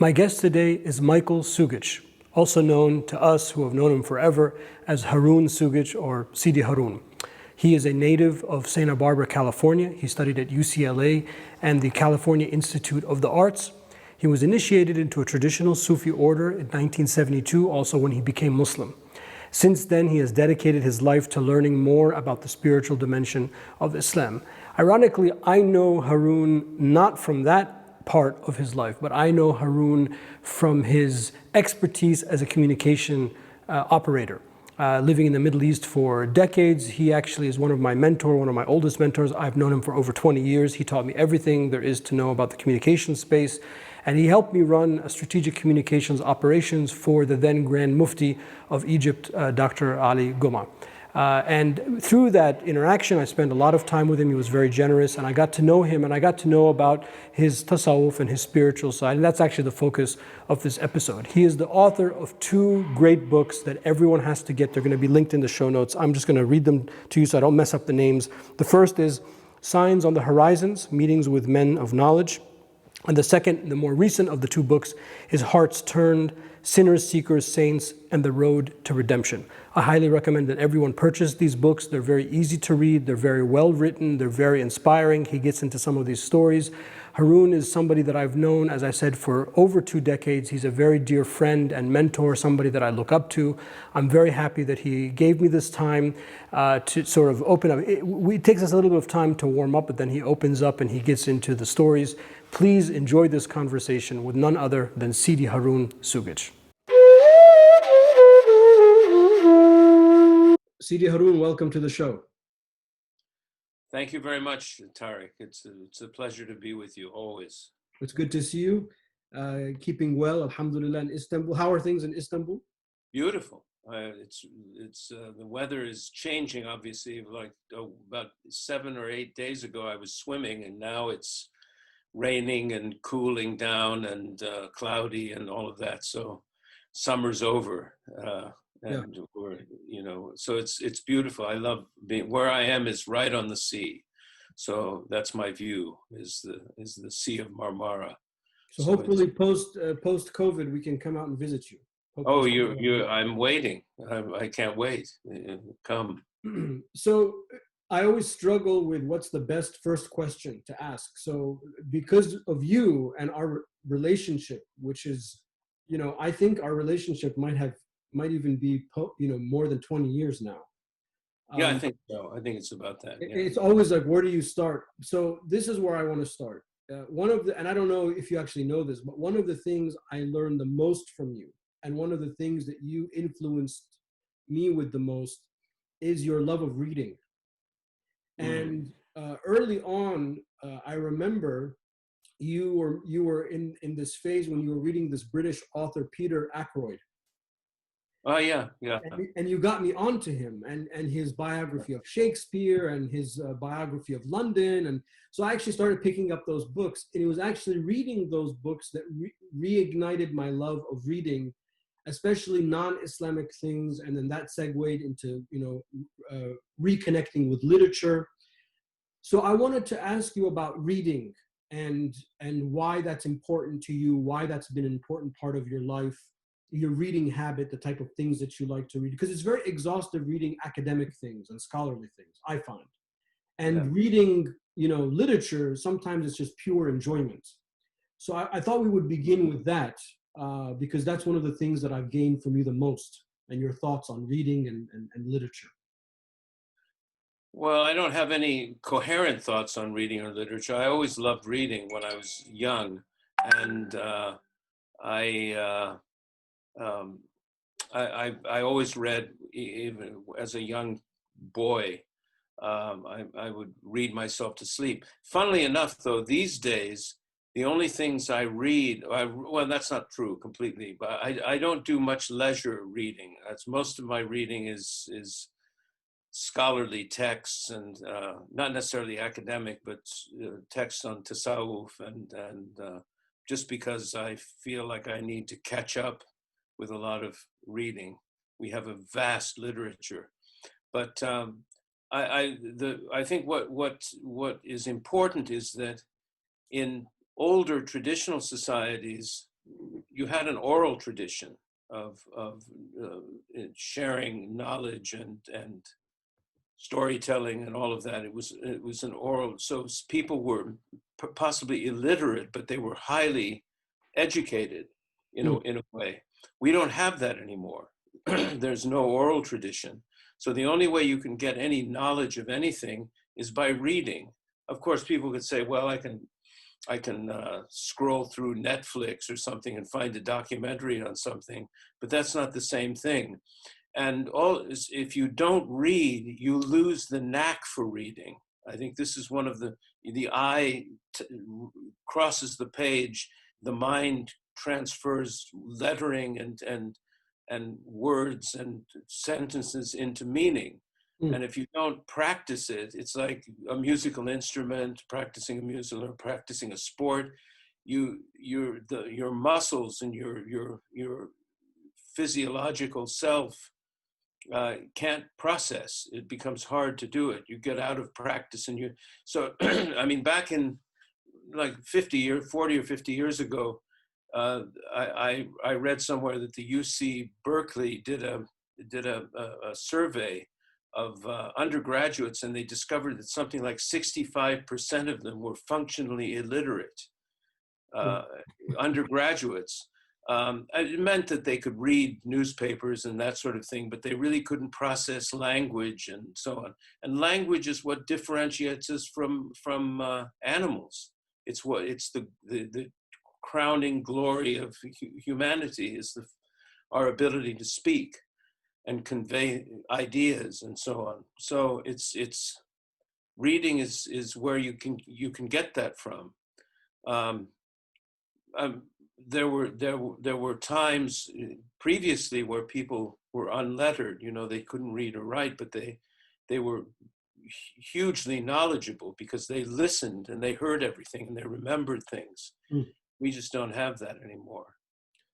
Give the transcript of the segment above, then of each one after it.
My guest today is Michael Sugich, also known to us who have known him forever as Haroon Sugich or Sidi Haroon. He is a native of Santa Barbara, California. He studied at UCLA and the California Institute of the Arts. He was initiated into a traditional Sufi order in 1972, also when he became Muslim. Since then, he has dedicated his life to learning more about the spiritual dimension of Islam. Ironically, I know Haroon not from that part of his life, but I know Haroon from his expertise as a communication operator. Living in the Middle East for decades, he actually is one of my mentors, one of my oldest mentors. I've known him for over 20 years. He taught me everything there is to know about the communication space, and he helped me run a strategic communications operations for the then Grand Mufti of Egypt, Dr. Ali Goma. And through that interaction, I spent a lot of time with him. He was very generous, and I got to know him, and I got to know about his tasawwuf and his spiritual side, and that's actually the focus of this episode. He is the author of two great books that everyone has to get. They're going to be linked in the show notes. I'm just going to read them to you so I don't mess up the names. The first is Signs on the Horizons, Meetings with Men of Knowledge. And the second, the more recent of the two books, is Hearts Turned, Sinners, Seekers, Saints, and the Road to Redemption. I highly recommend that everyone purchase these books. They're very easy to read. They're very well written. They're very inspiring. He gets into some of these stories. Haroon is somebody that I've known, as I said, for over 2 decades. He's a very dear friend and mentor, somebody that I look up to. I'm very happy that he gave me this time to sort of open up. It takes us a little bit of time to warm up, but then he opens up and he gets into the stories. Please enjoy this conversation with none other than Sidi Haroon Sugich. Sidi Haroon, welcome to the show. Thank you very much, Tarek. It's a pleasure to be with you always. It's good to see you. Keeping well, alhamdulillah, in Istanbul. How are things in Istanbul? Beautiful. The weather is changing, obviously. Like about 7 or 8 days ago, I was swimming, and now it's raining and cooling down and cloudy and all of that. So summer's over. And we're, so it's beautiful. I love being where I am is right on the sea, so that's my view is the Sea of Marmara. So hopefully post COVID we can come out and visit you. Hopefully I'm waiting. I can't wait. Come. So I always struggle with what's the best first question to ask. So because of you and our relationship, which is, I think our relationship might even be, more than 20 years now. Yeah, I think so. I think it's about that. Yeah. It's always like, where do you start? So this is where I want to start. And I don't know if you actually know this, but one of the things I learned the most from you, and one of the things that you influenced me with the most, is your love of reading. And early on, I remember you were in this phase when you were reading this British author, Peter Ackroyd. Oh, yeah. And you got me onto him and his biography of Shakespeare and his biography of London. And so I actually started picking up those books. And it was actually reading those books that reignited my love of reading, especially non-Islamic things. And then that segued into, reconnecting with literature. So I wanted to ask you about reading and why that's important to you, why that's been an important part of your life, your reading habit, the type of things that you like to read, because it's very exhaustive reading academic things and scholarly things, I find. And reading, literature, sometimes it's just pure enjoyment. So I thought we would begin with that, because that's one of the things that I've gained from you the most, and your thoughts on reading and literature. Well, I don't have any coherent thoughts on reading or literature. I always loved reading when I was young, and I always read, even as a young boy. I would read myself to sleep. Funnily enough, though, these days, the only things I read, well, that's not true completely, but I don't do much leisure reading. Most of my reading is scholarly texts, and not necessarily academic, but texts on tasawwuf, and just because I feel like I need to catch up with a lot of reading. We have a vast literature, but I think what is important is that in older traditional societies, you had an oral tradition of sharing knowledge and storytelling and all of that. It was an oral, so people were possibly illiterate, but they were highly educated in a way. We don't have that anymore. There's no oral tradition. So the only way you can get any knowledge of anything is by reading. Of course, people could say, well, I can scroll through Netflix or something and find a documentary on something, but that's not the same thing. And if you don't read, you lose the knack for reading. I think this is one of the eye crosses the page, the mind transfers lettering and words and sentences into meaning. And if you don't practice it, it's like a musical instrument, practicing a musical or practicing a sport. Your muscles and your physiological self can't process. It becomes hard to do it. You get out of practice, and so I mean, back in like 40 or 50 years ago, I read somewhere that the UC Berkeley did a survey of undergraduates, and they discovered that something like 65% of them were functionally illiterate undergraduates. It meant that they could read newspapers and that sort of thing, but they really couldn't process language and so on. And language is what differentiates us from animals. It's the crowning glory of humanity is our ability to speak and convey ideas and so on. So it's reading is where you can get that from. There were times previously where people were unlettered. You know, they couldn't read or write, but they were hugely knowledgeable because they listened and they heard everything and they remembered things. We just don't have that anymore.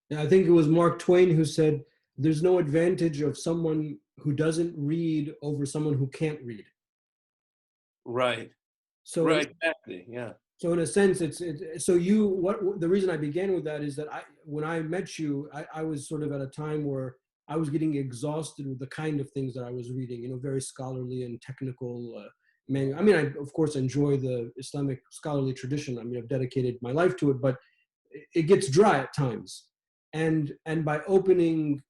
Yeah, I think it was Mark Twain who said, "There's no advantage of someone who doesn't read over someone who can't read." Right. So right, exactly. Yeah. So in a sense, the reason I began with that is that when I met you, I was sort of at a time where I was getting exhausted with the kind of things that I was reading, you know, very scholarly and technical. I mean, I of course enjoy the Islamic scholarly tradition. I mean, I've dedicated my life to it, but it gets dry at times. And by opening,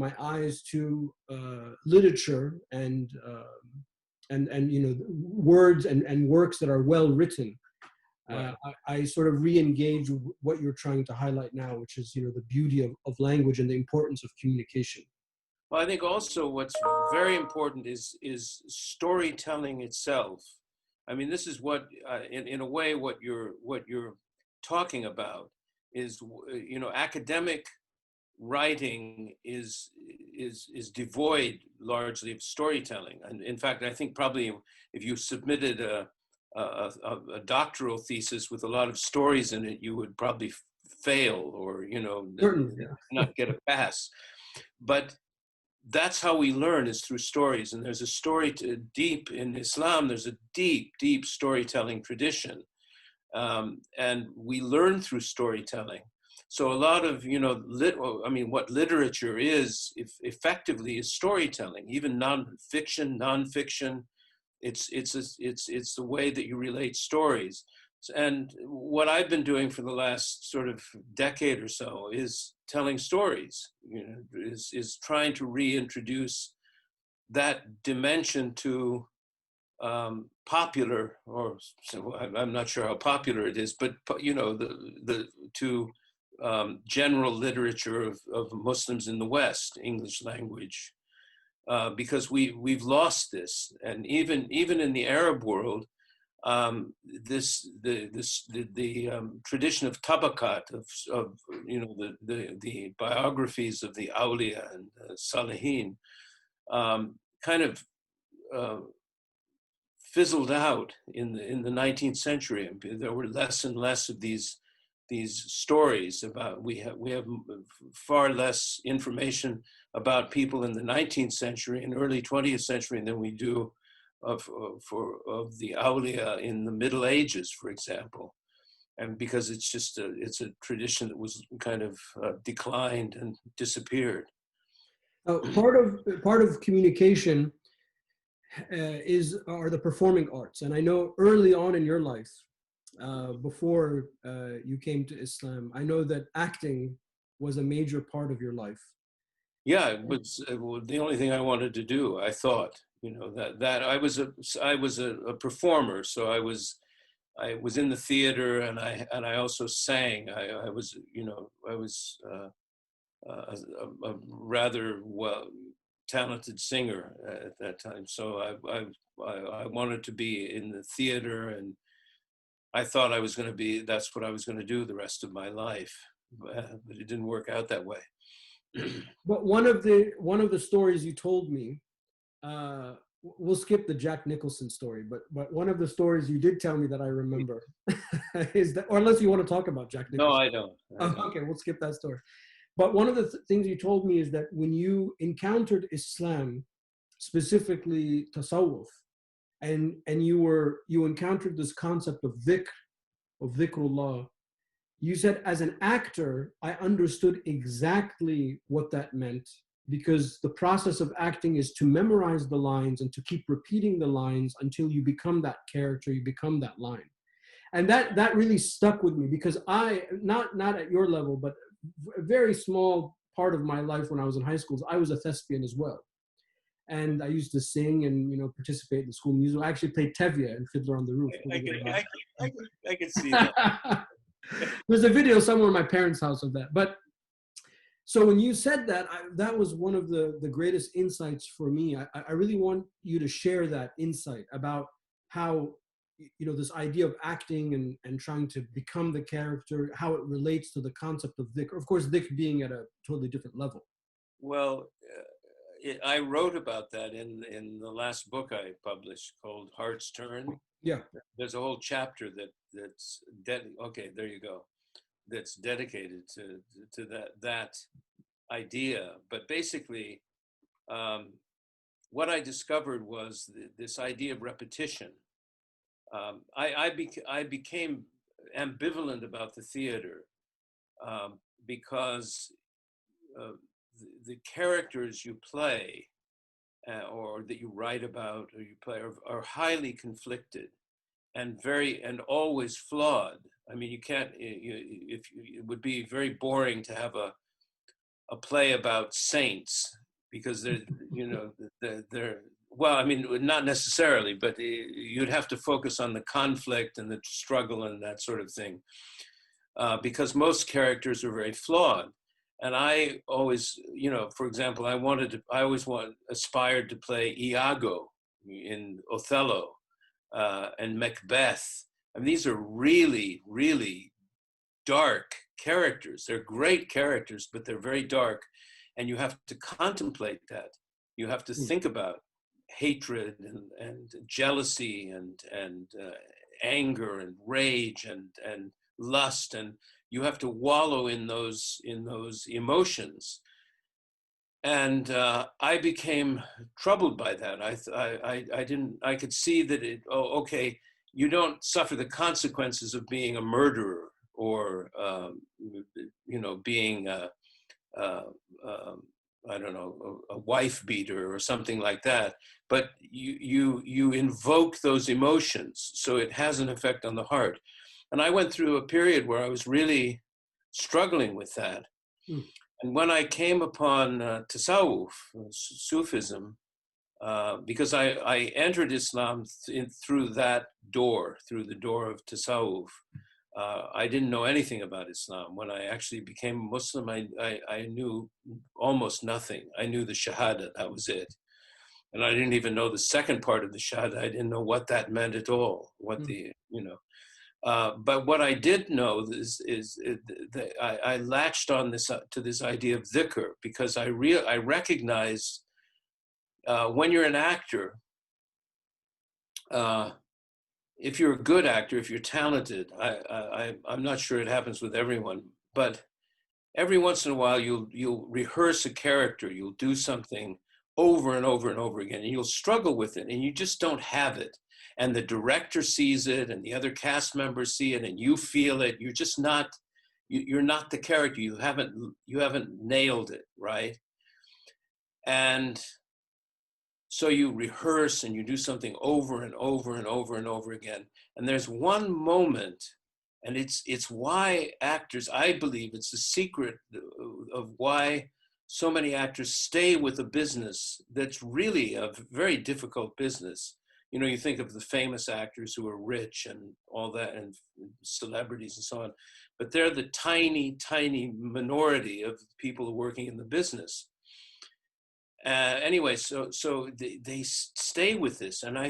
my eyes to literature and words and works that are well written, Right. I sort of re-engage what you're trying to highlight now, which is the beauty of language and the importance of communication. Well, I think also what's very important is storytelling itself. I mean, this is what, in a way, what you're talking about is, academic writing is devoid largely of storytelling. And in fact, I think probably if you submitted a doctoral thesis with a lot of stories in it, you would probably fail or not get a pass. But that's how we learn, is through stories. And there's a deep in Islam. There's a deep storytelling tradition, and we learn through storytelling. So a lot of what literature is effectively is storytelling. Even nonfiction. It's the way that you relate stories. And what I've been doing for the last sort of decade or so is telling stories. Is trying to reintroduce that dimension to popular, or I'm not sure how popular it is, but to general literature of Muslims in the West, English language, because we've lost this. And even in the Arab world, the tradition of tabakat, of the biographies of the awliya and salihin, kind of fizzled out in the 19th century. There were less and less of these stories about. We have far less information about people in the 19th century and early 20th century than we do of the awliya in the Middle Ages, for example. and because it's just it's a tradition that was kind of declined and disappeared. Part of communication are the performing arts, and I know early on in your life, before you came to Islam, I know that acting was a major part of your life. Yeah, it was the only thing I wanted to do. I thought, that I was a performer, so I was in the theater, and I also sang. I was a rather talented singer at that time. So I wanted to be in the theater, and I thought that's what I was going to do the rest of my life, but it didn't work out that way. But one of the stories you told me, we'll skip the Jack Nicholson story, but one of the stories you did tell me that I remember is that, or unless you want to talk about Jack Nicholson. No, I don't. Okay, we'll skip that story. But one of the things you told me is that when you encountered Islam, specifically tasawwuf, and you encountered this concept of dhikrullah, you said, as an actor, I understood exactly what that meant, because the process of acting is to memorize the lines and to keep repeating the lines until you become that character, you become that line. And that really stuck with me, because not at your level, but a very small part of my life when I was in high school, I was a thespian as well. And I used to sing and participate in the school music. I actually played Tevye and Fiddler on the Roof. I can see that. There's a video somewhere in my parents' house of that. But so when you said that, that was one of the greatest insights for me. I really want you to share that insight about how this idea of acting and trying to become the character, how it relates to the concept of dhikr. Of course, dhikr being at a totally different level. Well, I wrote about that in the last book I published called Heart's Turn. Yeah. There's a whole chapter that's okay, there you go. That's dedicated to that idea. But basically, what I discovered was this idea of repetition. I became ambivalent about the theater because the characters you play or that you write about or you play are highly conflicted and always flawed. I mean, you can't. It would be very boring to have a play about saints because they're well, I mean, not necessarily, but you'd have to focus on the conflict and the struggle and that sort of thing, because most characters are very flawed. And I always, for example, I always aspired to play Iago in Othello and Macbeth. I mean, these are really, really dark characters. They're great characters, but they're very dark. And you have to contemplate that. You have to think about hatred and jealousy and anger and rage and lust, and you have to wallow in those emotions. And I became troubled by that. I could see that okay, you don't suffer the consequences of being a murderer or being I don't know, a wife beater or something like that, but you invoke those emotions, so it has an effect on the heart. And I went through a period where I was really struggling with that. And when I came upon tasawwuf, Sufism, because I entered Islam through the door of tasawwuf. I didn't know anything about Islam. When I actually became Muslim, I knew almost nothing. I knew the Shahada, that was it. And I didn't even know the second part of the Shahada. I didn't know what that meant at all, but what I did know is that I latched on to this idea of dhikr, because I recognized when you're an actor, if you're a good actor, if you're talented, I'm not sure it happens with everyone, but every once in a while you'll rehearse a character, you'll do something over and over and over again, and you'll struggle with it, and you just don't have it. and the director sees it and the other cast members see it and you feel it. You're just not, you're not the character. You haven't nailed it, right? And so you rehearse and you do something over and over and over and over again. And there's one moment, and it's why actors, I believe it's the secret of why so many actors stay with a business that's really a very difficult business. You know, you think of the famous actors who are rich and all that, and celebrities and so on, but they're the tiny, tiny minority of people working in the business. Anyway, so they stay with this, and I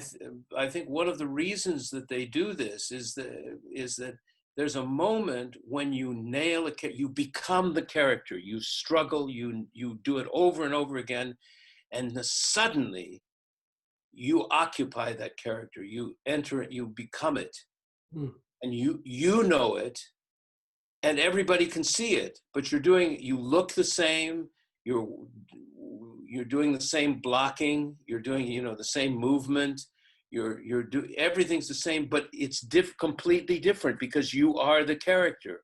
think one of the reasons that they do this is that there's a moment when you nail you become the character, you struggle, you do it over and over again, and suddenly you occupy that character, you enter it, you become it, and you know it, and everybody can see it, but you look the same, you're doing the same blocking, you're doing, you know, the same movement, everything's the same, but it's completely different because you are the character.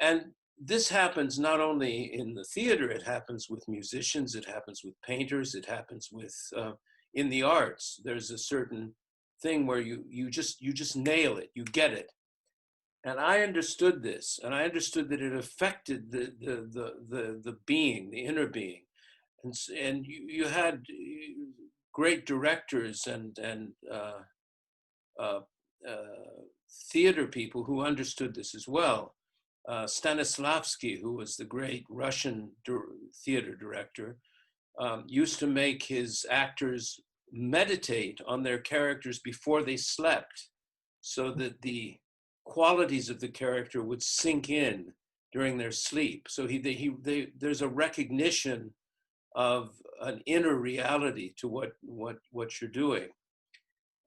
And this happens not only in the theater, it happens with musicians, it happens with painters, it happens with in the arts. There's a certain thing where you just nail it, you get it. And I understood this, and I understood that it affected the being, the inner being. And you had great directors and theater people who understood this as well. Stanislavski, who was the great Russian theater director, used to make his actors meditate on their characters before they slept, so that the qualities of the character would sink in during their sleep. So there's a recognition of an inner reality to what you're doing.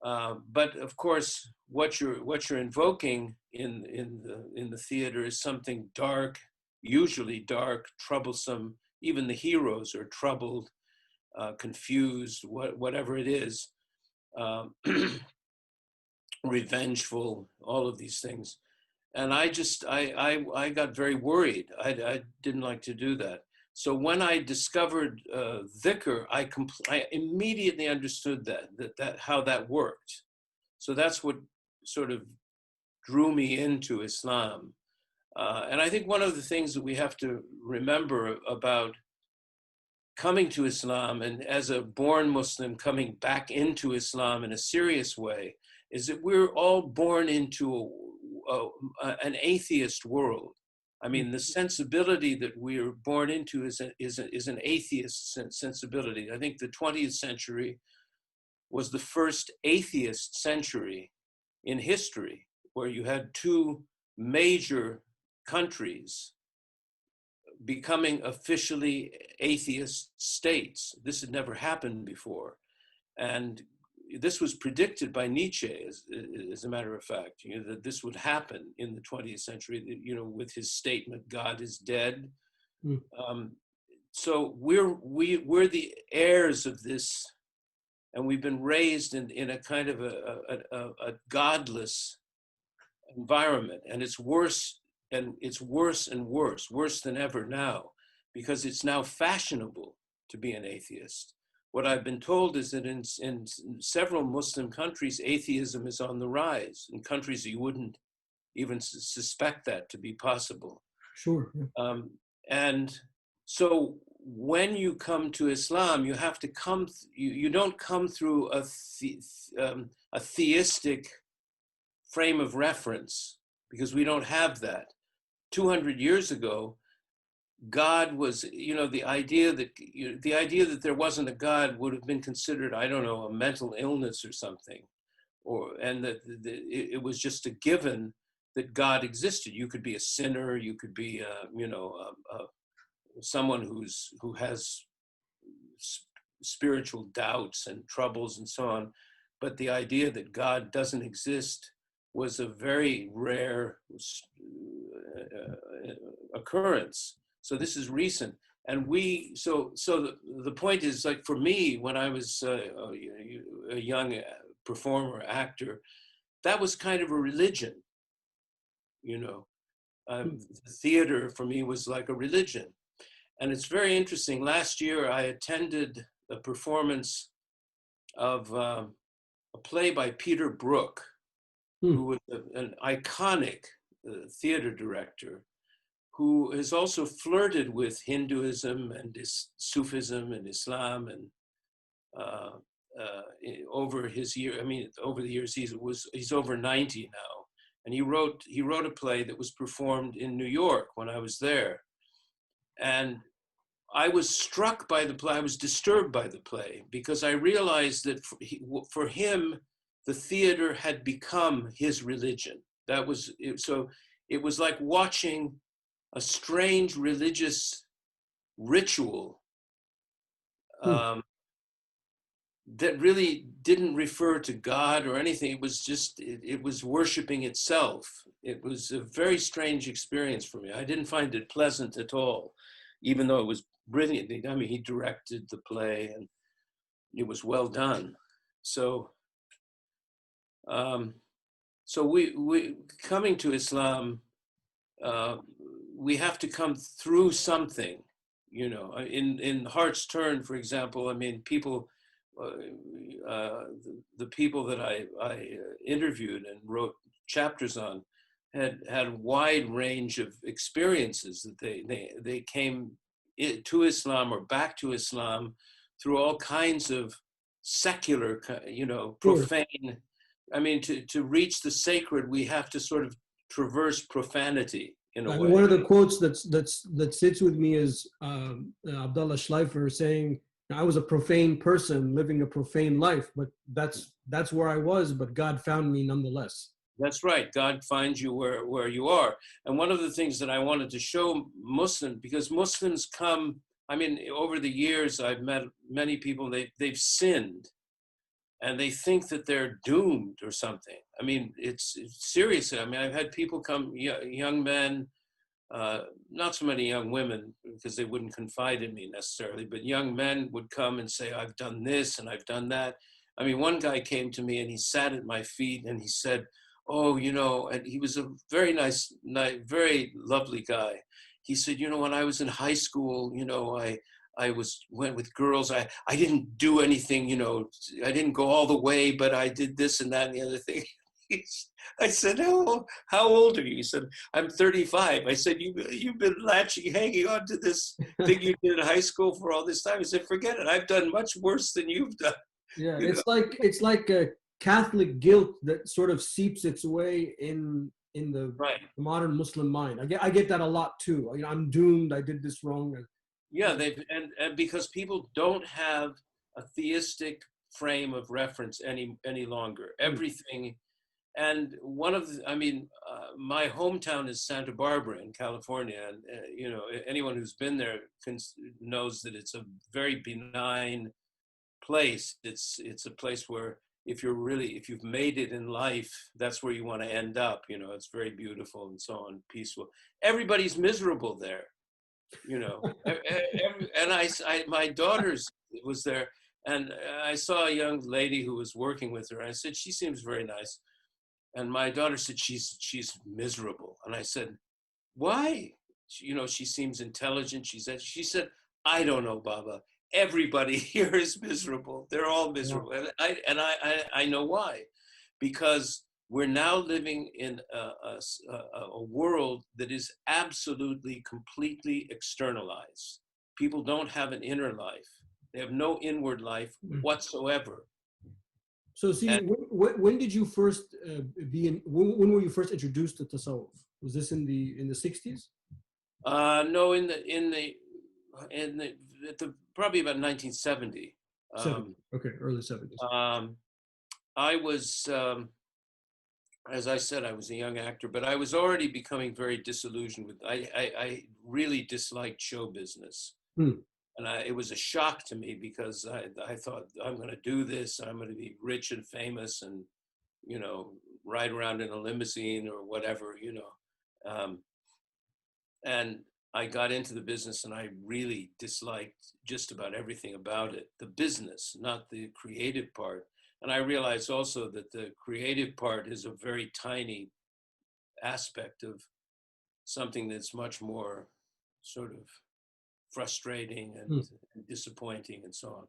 But of course, what you're invoking in the theater is something dark, usually dark, troublesome. Even the heroes are troubled, confused, whatever it is, revengeful, all of these things. And I got very worried. I didn't like to do that. So when I discovered dhikr, I immediately understood that how that worked. So that's what sort of drew me into Islam. And I think one of the things that we have to remember about coming to Islam, and as a born Muslim coming back into Islam in a serious way, is that we're all born into an atheist world. I mean, the sensibility that we're born into is an atheist sensibility. I think the 20th century was the first atheist century in history, where you had two major countries becoming officially atheist states. This had never happened before. And this was predicted by Nietzsche, as a matter of fact, you know, that this would happen in the 20th century, you know, with his statement, God is dead. So we're the heirs of this, and we've been raised in a kind of a godless environment, and it's worse and worse than ever now, because it's now fashionable to be an atheist. What I've been told is that in several Muslim countries, atheism is on the rise, in countries you wouldn't even suspect that to be possible. Sure. Yeah. And so when you come to Islam, you have to come, you don't come through a theistic frame of reference, because we don't have that. 200 years ago, God was, you know, the idea that there wasn't a God would have been considered, I don't know, a mental illness or something, and that it was just a given that God existed. You could be a sinner, you could be, someone who has spiritual doubts and troubles and so on, but the idea that God doesn't exist was a very rare occurrence. So this is recent. And so the point is, like, for me, when I was a young performer, actor, that was kind of a religion, you know. The theater for me was like a religion. And it's very interesting. Last year, I attended a performance of a play by Peter Brook, who was an iconic theater director, who has also flirted with Hinduism and Sufism and Islam, and over his year, I mean, over the years, he's over 90 now, and he wrote a play that was performed in New York when I was there, and I was struck by the play. I was disturbed by the play because I realized that for him, the theater had become his religion. That was it. So it was like watching a strange religious ritual that really didn't refer to God or anything. It was just, it was worshiping itself. It was a very strange experience for me. I didn't find it pleasant at all, even though it was brilliant. I mean, he directed the play and it was well done. So, we coming to Islam, we have to come through something, you know. In Heart's Turn, for example, I mean, people, the people that I interviewed and wrote chapters on had a wide range of experiences that they came to Islam or back to Islam through all kinds of secular, you know, profane. I mean, to reach the sacred, we have to sort of traverse profanity in a way. One of the quotes that sits with me is Abdullah Schleifer saying, "I was a profane person living a profane life, but that's where I was, but God found me nonetheless." That's right. God finds you where you are. And one of the things that I wanted to show Muslims, because Muslims come, I mean, over the years, I've met many people, they've sinned and they think that they're doomed or something. I mean, it's seriously, I mean, I've had people come, young men, not so many young women because they wouldn't confide in me necessarily, but young men would come and say, I've done this and I've done that. I mean, one guy came to me and he sat at my feet and he said, oh, you know, and he was a very nice, very lovely guy. He said, you know, when I was in high school, you know, I went with girls. I didn't do anything, you know, I didn't go all the way, but I did this and that and the other thing. I said, how old are you? He said, I'm 35. I said, you've been hanging on to this thing you did in high school for all this time. He said, forget it. I've done much worse than you've done. Yeah, it's like a Catholic guilt that sort of seeps its way in the modern Muslim mind. I get that a lot too. You know, I'm doomed. I did this wrong. Yeah, and because people don't have a theistic frame of reference any longer. Everything, and one of the, I mean, my hometown is Santa Barbara in California, and you know, anyone who's been there knows that it's a very benign place. It's a place where if you've made it in life, that's where you want to end up. You know, it's very beautiful and so on, peaceful. Everybody's miserable there. You know, and my daughter's was there, and I saw a young lady who was working with her. I said, she seems very nice, and my daughter said she's miserable, and I said, why? You know, she seems intelligent. She said, I don't know, Baba. Everybody here is miserable. They're all miserable, and I know why, because we're now living in a world that is absolutely, completely externalized. People don't have an inner life. They have no inward life whatsoever. So, see, when did you first when were you first introduced to tasawwuf? Was this in the 60s? No, probably about 1970. Okay, early 70s. I was. As I said, I was a young actor, but I was already becoming very disillusioned with, I really disliked show business. And it was a shock to me because I thought, I'm going to do this, I'm going to be rich and famous and, you know, ride around in a limousine or whatever, you know. And I got into the business and I really disliked just about everything about it, the business, not the creative part. And I realized also that the creative part is a very tiny aspect of something that's much more sort of frustrating and disappointing and so on.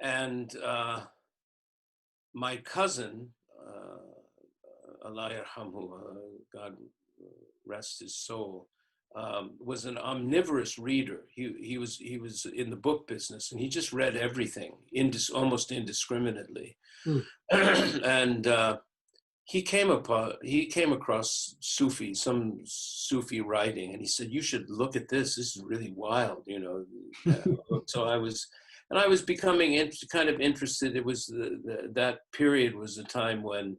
And my cousin, Allah yarhamhu, God rest his soul, was an omnivorous reader. He was in the book business, and he just read everything almost indiscriminately. And he came across some Sufi writing, and he said, "You should look at this. This is really wild, you know." So I was becoming kind of interested. It was that period was a time when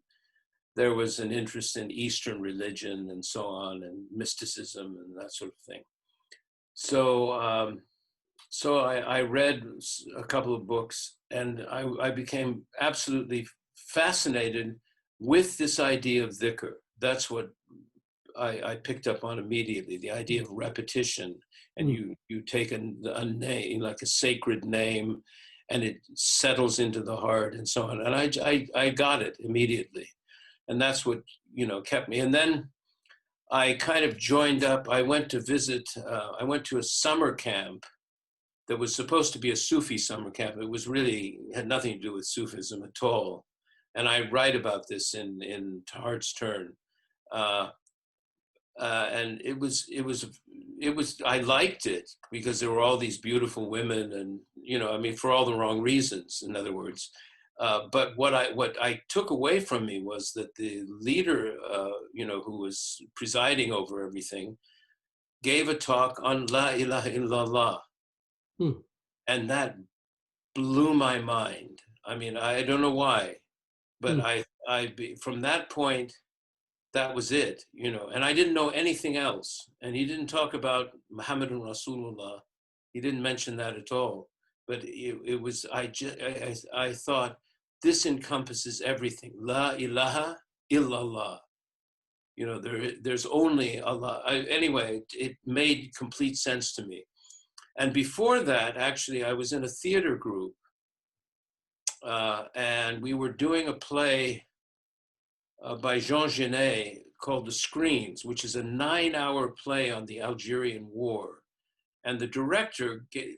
there was an interest in Eastern religion and so on, and mysticism and that sort of thing. So so I read a couple of books, and I became absolutely fascinated with this idea of dhikr. That's what I picked up on immediately, the idea of repetition. And you take a name, like a sacred name, and it settles into the heart and so on. And I got it immediately. And that's what, you know, kept me. And then I kind of joined up. I went to a summer camp that was supposed to be a Sufi summer camp. It was really, had nothing to do with Sufism at all. And I write about this in To Heart's Turn. And it was, I liked it because there were all these beautiful women, and, you know, I mean, for all the wrong reasons, in other words. But what I took away from me was that the leader, you know, who was presiding over everything, gave a talk on La ilaha illallah. And that blew my mind. I mean, I don't know why, but from that point, that was it, you know, and I didn't know anything else. And he didn't talk about Muhammadun Rasulullah. He didn't mention that at all. But it was, I thought, this encompasses everything. La ilaha illallah. You know, there's only Allah. Anyway, it made complete sense to me. And before that, actually, I was in a theater group, and we were doing a play by Jean Genet called The Screens, which is a 9-hour play on the Algerian War. And the director he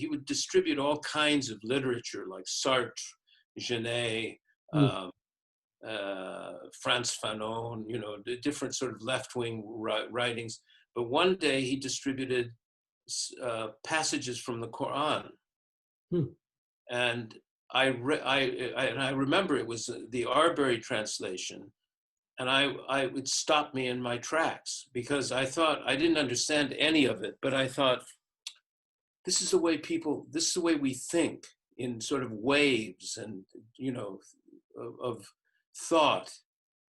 would distribute all kinds of literature like Sartre, Genet, Frantz Fanon, you know, the different sort of left-wing writings. But one day he distributed passages from the Quran. And I remember it was the Arbery translation, and I would stop me in my tracks because I thought I didn't understand any of it, but I thought, this is the way we think in sort of waves, and, you know, of thought.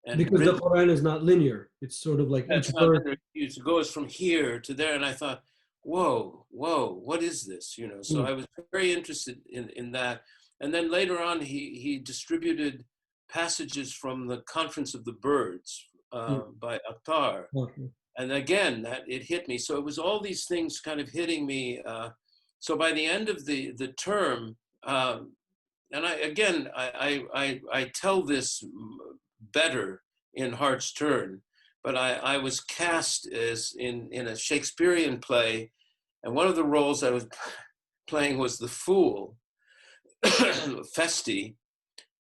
And because the Quran is not linear. It's sort of like it goes from here to there, and I thought, whoa, what is this? You know, so I was very interested in that. And then later on, he distributed passages from the Conference of the Birds by al-Azhar. And again, that it hit me. So it was all these things kind of hitting me. So by the end of the term, and I tell this better in Heart's Turn, but I was cast as in a Shakespearean play, and one of the roles I was playing was the fool, Festi,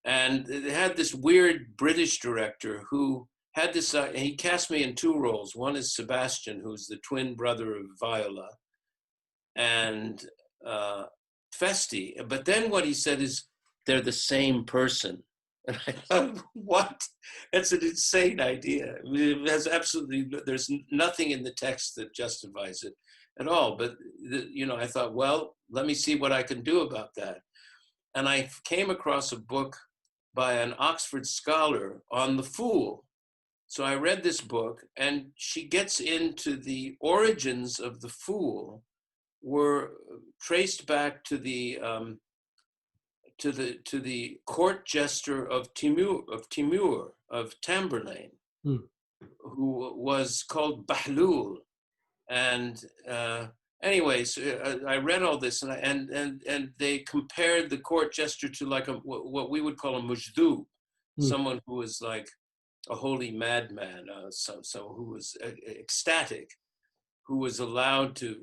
and it had this weird British director who had this, he cast me in 2 roles. One is Sebastian, who's the twin brother of Viola, and Festi. But then what he said is, they're the same person. And I thought, what? That's an insane idea. I mean, it has there's nothing in the text that justifies it at all. But, you know, I thought, well, let me see what I can do about that. And I came across a book by an Oxford scholar on the fool. So I read this book, and she gets into the origins of the fool were traced back to the court jester of Timur of Tamburlaine, who was called Bahlul, and anyways, I read all this, and they compared the court jester to like what we would call a mujdub, someone who was like a holy madman, so who was ecstatic, who was allowed to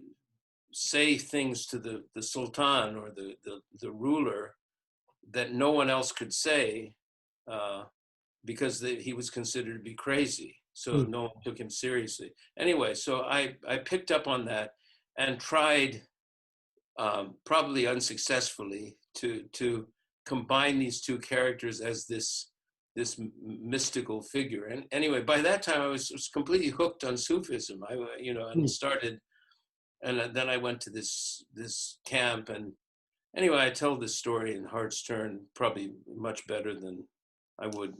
say things to the sultan or the ruler that no one else could say, because he was considered to be crazy. So no one took him seriously. Anyway, so I picked up on that and tried, probably unsuccessfully, to combine these two characters as this mystical figure. And anyway, by that time I was completely hooked on Sufism. And started, and then I went to this camp, and anyway, I tell this story in Heart's Turn probably much better than I would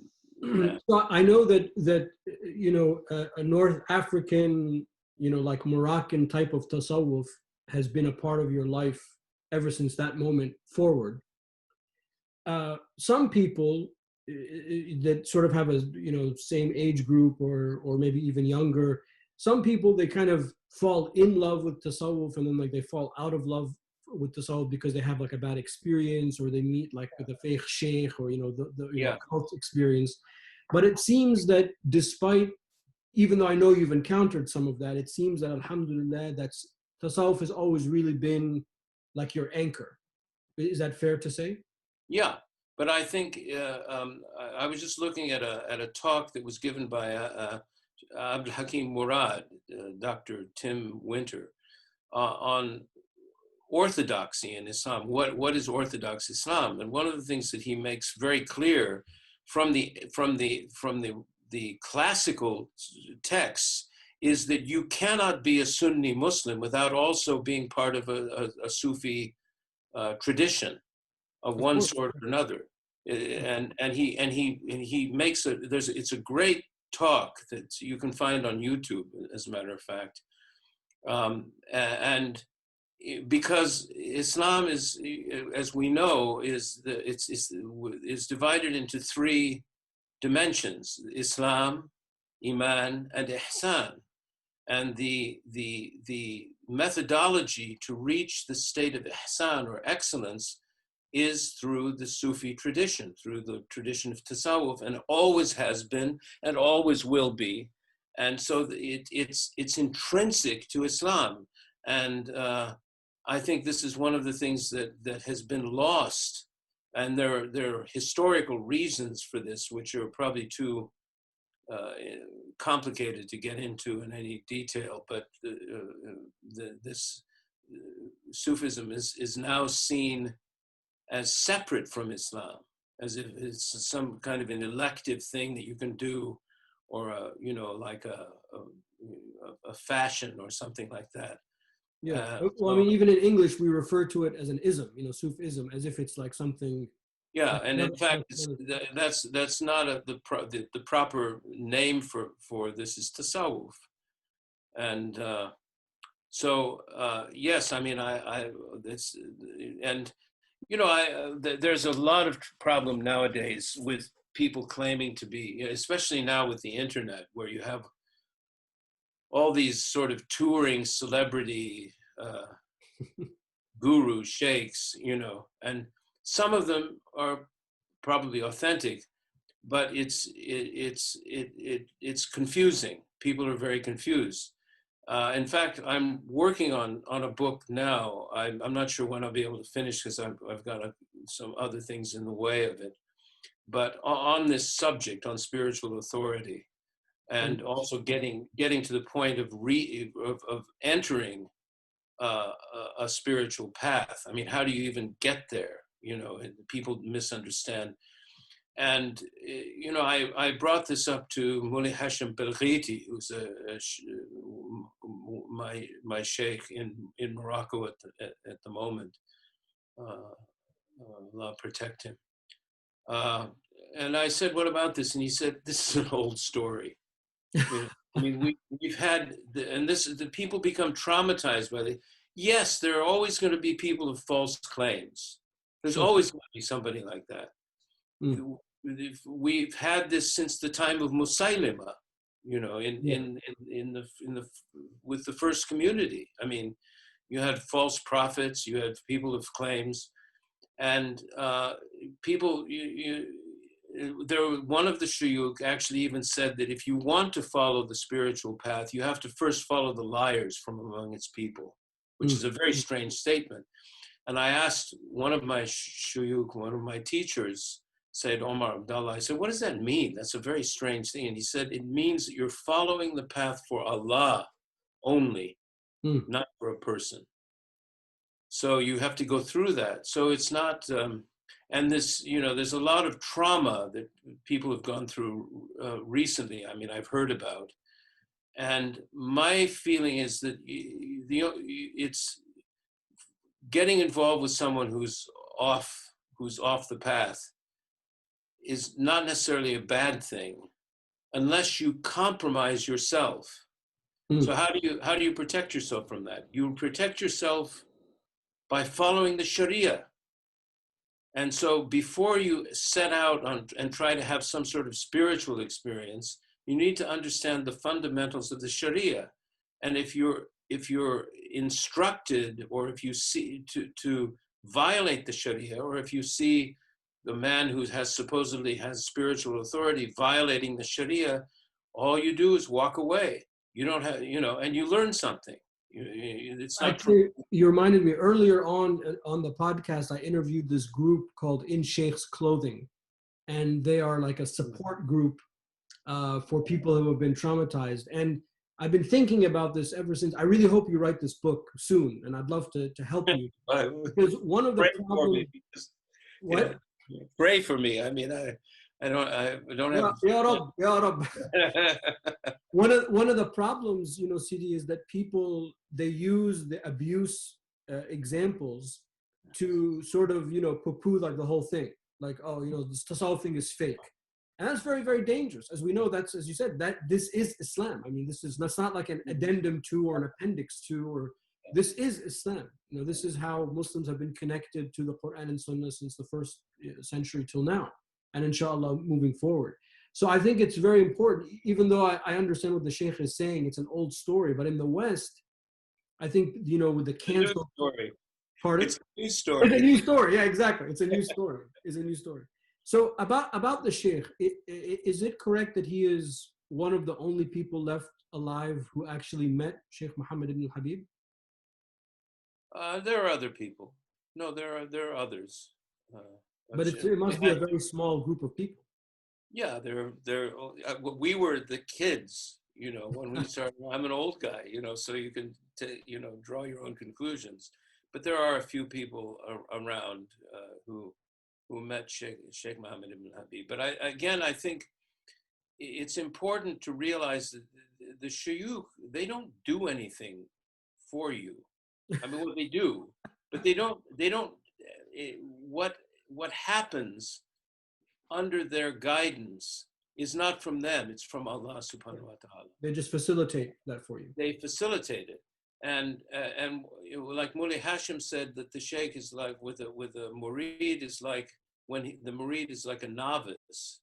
now. So I know that a North African, like Moroccan type of tasawwuf has been a part of your life ever since that moment forward. Some people that sort of have a same age group or maybe even younger, some people, they kind of fall in love with tasawwuf and then like they fall out of love with tasawwuf because they have like a bad experience, or they meet like with the sheikh or the cult experience. But it seems that despite, even though I know you've encountered some of that, it seems that alhamdulillah, that's tasawwuf has always really been like your anchor. Is that fair to say? Yeah, but I think I was just looking at a talk that was given by Abdul Hakim Murad, Dr. Tim Winter, on orthodoxy in Islam. What is Orthodox Islam? And one of the things that he makes very clear from the classical texts is that you cannot be a Sunni Muslim without also being part of a Sufi tradition of one sort or another. And he makes it's a great talk that you can find on YouTube, as a matter of fact. And because Islam is, as we know, is divided into three dimensions: Islam, Iman, and Ihsan. And the methodology to reach the state of Ihsan or excellence is through the Sufi tradition, through the tradition of Tasawwuf, and always has been and always will be. And so it's intrinsic to Islam. And I think this is one of the things that has been lost. And there are historical reasons for this, which are probably too complicated to get into in any detail. But this Sufism is now seen as separate from Islam, as if it's some kind of an elective thing that you can do, or like a fashion or something like that. Yeah. Well, I mean, even in English, we refer to it as an ism, Sufism, as if it's like something. Yeah, and in fact, that's not the proper name for this is tasawwuf, and so yes, I mean, there's a lot of problem nowadays with people claiming to be, especially now with the internet, where you have all these sort of touring celebrity guru sheikhs, and some of them are probably authentic, but it's confusing. People are very confused. In fact, I'm working on a book now. I'm not sure when I'll be able to finish because I've got some other things in the way of it. But on this subject, on spiritual authority, and also getting to the point of entering a spiritual path. I mean, how do you even get there? People misunderstand. And I brought this up to Mullah Hashim Belghiti, who's my sheikh in Morocco at the moment. Allah protect him. And I said, "What about this?" And he said, "This is an old story." I mean, we've had, the people become traumatized by it. Yes, there are always going to be people of false claims. There's always going to be somebody like that. We've had this since the time of Musaylima, with the first community. I mean, you had false prophets, you had people of claims, and people, one of the shuyukh actually even said that if you want to follow the spiritual path, you have to first follow the liars from among its people, which is a very strange statement. And I asked one of my shuyukh, one of my teachers, Sayyid Omar Abdullah, I said, what does that mean? That's a very strange thing. And he said, it means that you're following the path for Allah only, not for a person. So you have to go through that. So it's not, and this, there's a lot of trauma that people have gone through recently. I mean, I've heard about. And my feeling is that it's getting involved with someone who's off the path is not necessarily a bad thing unless you compromise yourself. So how do you protect yourself from that? You protect yourself by following the Sharia. And so before you set out and try to have some sort of spiritual experience, you need to understand the fundamentals of the Sharia. And if you're instructed, or if you see to violate the Sharia, or if you see the man who supposedly has spiritual authority violating the Sharia, all you do is walk away. You don't have, and you learn something. It's not Actually, you reminded me earlier on the podcast, I interviewed this group called In Sheikh's Clothing, and they are like a support group for people who have been traumatized. And I've been thinking about this ever since. I really hope you write this book soon, and I'd love to help you. Because one of the problems... What? Pray for me. I mean, I don't have... Ya Rab. One of the problems, Sidi, is that people, they use the abuse examples to sort of, poo-poo like the whole thing. Like, this tasawwuf thing is fake. And that's very, very dangerous. As we know, that's, as you said, that this is Islam. I mean, that's not like an addendum to or an appendix to, or this is Islam. This is how Muslims have been connected to the Quran and Sunnah since the first century till now. And inshallah, moving forward. So I think it's very important, even though I understand what the Sheikh is saying, it's an old story, but in the West, I think, with the cancel story. Pardon? It's a new story. It's a new story. Yeah, exactly. It's a new story. It's a new story. So about the Sheikh, is it correct that he is one of the only people left alive who actually met Sheikh Muhammad ibn al-Habib? There are other people. No, there are others. But it must be a very small group of people. Yeah, we were the kids, when we started. I'm an old guy, so you can, draw your own conclusions. But there are a few people around who met Sheikh Muhammad ibn Habib. But I think it's important to realize that the shuyukh, they don't do anything for you. I mean, what they do, but they don't. What happens under their guidance is not from them, it's from Allah subhanahu wa ta'ala. They just facilitate that for you. They facilitate it. And like Mullah Hashim said, that the Sheikh is like, with a murid, is like, the murid is like a novice.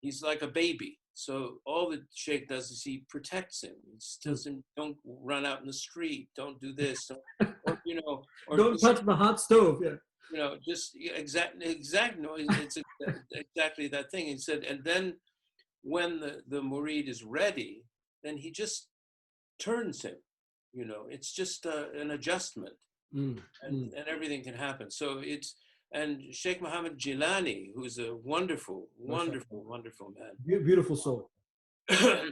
He's like a baby. So all the Sheikh does is he protects him. He tells him, don't run out in the street, don't do this, or don't touch the hot stove. Yeah. Just exactly. No, it's exactly that thing. He said, and then when the murid is ready, then he just turns him. It's just an adjustment, and everything can happen. So and Sheikh Muhammad Jilani, who's a wonderful man, beautiful soul.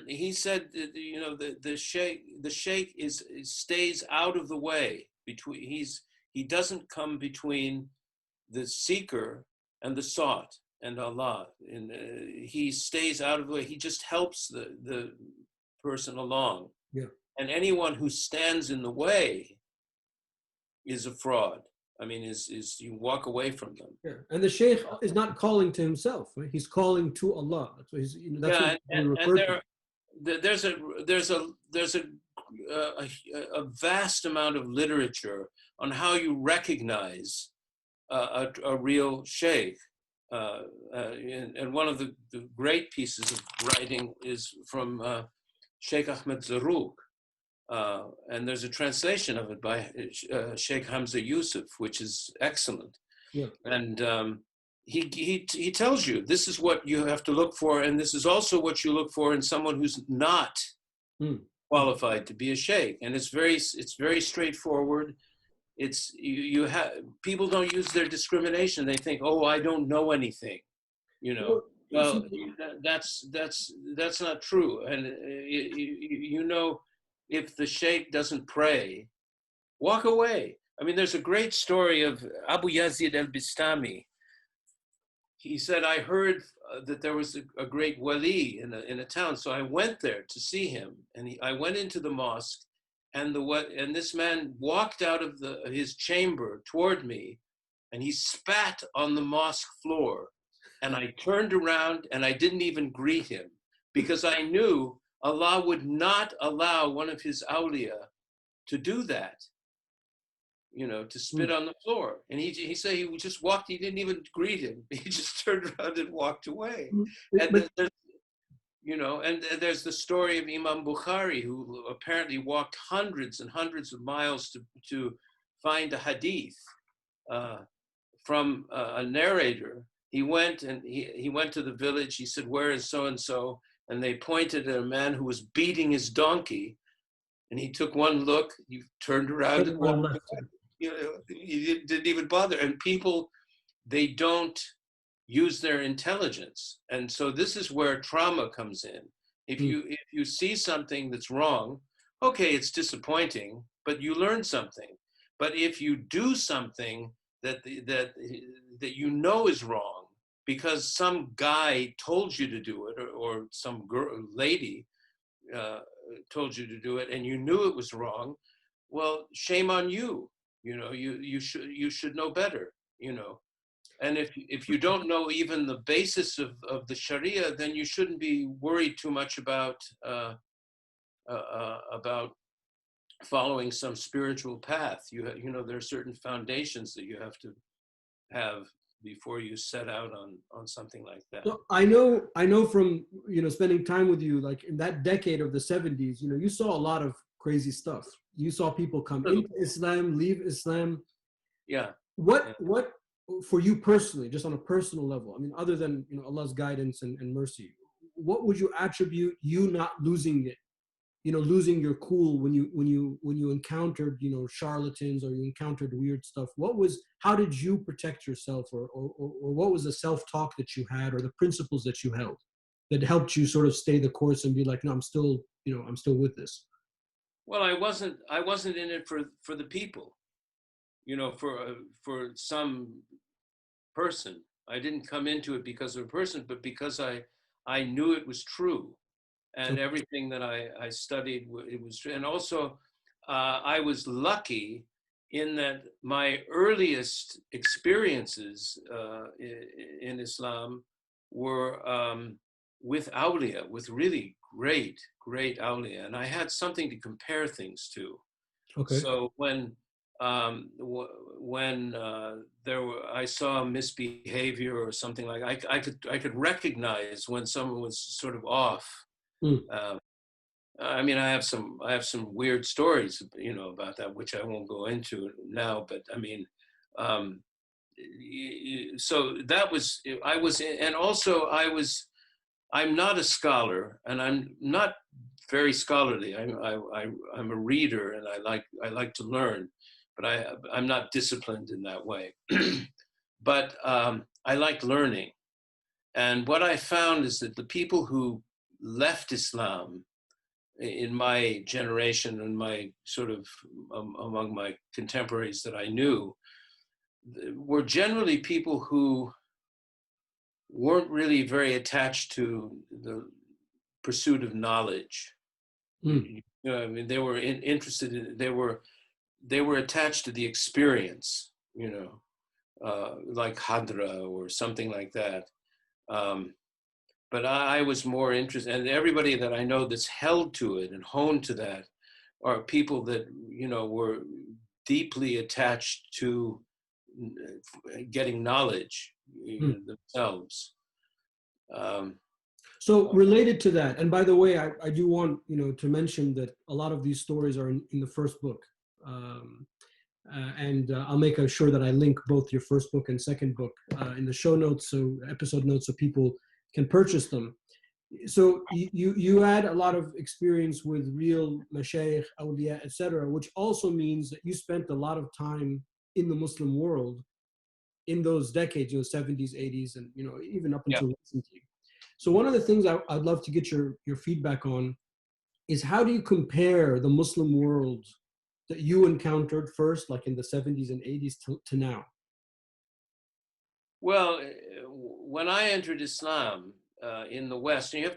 He said that, the Sheikh stays out of the way between. He doesn't come between the seeker and the sought and Allah. And he stays out of the way. He just helps the person along. Yeah. And anyone who stands in the way is a fraud. I mean, is you walk away from them. Yeah. And the Sheikh is not calling to himself, right? He's calling to Allah. That's what he's, that's there's a vast amount of literature on how you recognize a real sheikh. And one of the great pieces of writing is from Sheikh Ahmed Zarruq, And there's a translation of it by Sheikh Hamza Yusuf, which is excellent. Yeah. And he tells you this is what you have to look for, and this is also what you look for in someone who's not qualified to be a sheikh. And it's very straightforward. It's you have people don't use their discrimination. They think, oh, I don't know anything, you know. Well, that's not true. And you know, if the sheikh doesn't pray, walk away. I mean, there's a great story of Abu Yazid al-Bistami. He said, I heard that there was a great wali in a town, so I went there to see him. And I went into the mosque, and this man walked out of his chamber toward me, and he spat on the mosque floor. And I turned around, and I didn't even greet him, because I knew Allah would not allow one of his awliya to do that, you know, to spit on the floor. And he said he just walked, he didn't even greet him. He just turned around and walked away. And you know, and there's the story of Imam Bukhari, who apparently walked hundreds and hundreds of miles to find a hadith from a narrator. He went to the village. He said, where is so-and-so? And they pointed at a man who was beating his donkey. And he took one look, he turned around and walked away. You know, he didn't even bother. And people, they don't use their intelligence. And so this is where trauma comes in. If you see something that's wrong, okay, it's disappointing, but you learn something. But if you do something that you know is wrong because some guy told you to do it, or some lady told you to do it, and you knew it was wrong, well, shame on you. You know, you should know better. You know, and if you don't know even the basis of the Sharia, then you shouldn't be worried too much about following some spiritual path. You know, there are certain foundations that you have to have before you set out on something like that. So I know from, you know, spending time with you, like in that decade of the 70s, you know, you saw a lot of crazy stuff. You saw people come into Islam, leave Islam. Yeah. What for you personally, just on a personal level, I mean, other than, you know, Allah's guidance and mercy, what would you attribute you not losing it, you know, losing your cool when you encountered, you know, charlatans, or you encountered weird stuff? How did you protect yourself, or what was the self-talk that you had, or the principles that you held that helped you sort of stay the course and be like, no, I'm still with this? Well, I wasn't in it for the people, you know, for some person. I didn't come into it because of a person, but because I knew it was true. And everything that I studied, it was true. And also, I was lucky in that my earliest experiences in Islam were with awliya, with really great awliya. And I had something to compare things to. Okay. So when I saw misbehavior or something like, I could recognize when someone was sort of off. I mean, I have some weird stories, you know, about that, which I won't go into now. But I mean, so that was and also I'm not a scholar, and I'm not very scholarly. I'm a reader, and I like to learn, but I'm not disciplined in that way. But I like learning, and what I found is that the people who left Islam in my generation and my sort of among my contemporaries that I knew were generally people who weren't really very attached to the pursuit of knowledge. You know, I mean, they were interested in, they were attached to the experience, you know, like Hadra or something like that. But I was more interested, and everybody that I know that's held to it and honed to that are people that, you know, were deeply attached to getting knowledge themselves. So related to that, and by the way, I do want to mention that a lot of these stories are in the first book, and I'll make sure that I link both your first book and second book in the show notes, so episode notes, so people can purchase them. So you had a lot of experience with real mashayikh, awliya, etc., which also means that you spent a lot of time in the Muslim world in those decades, 70s, 80s, and even up until recently. So one of the things I'd love to get your feedback on is, how do you compare the Muslim world that you encountered first, like in the 70s and 80s, to now? Well, when I entered Islam in the West, and I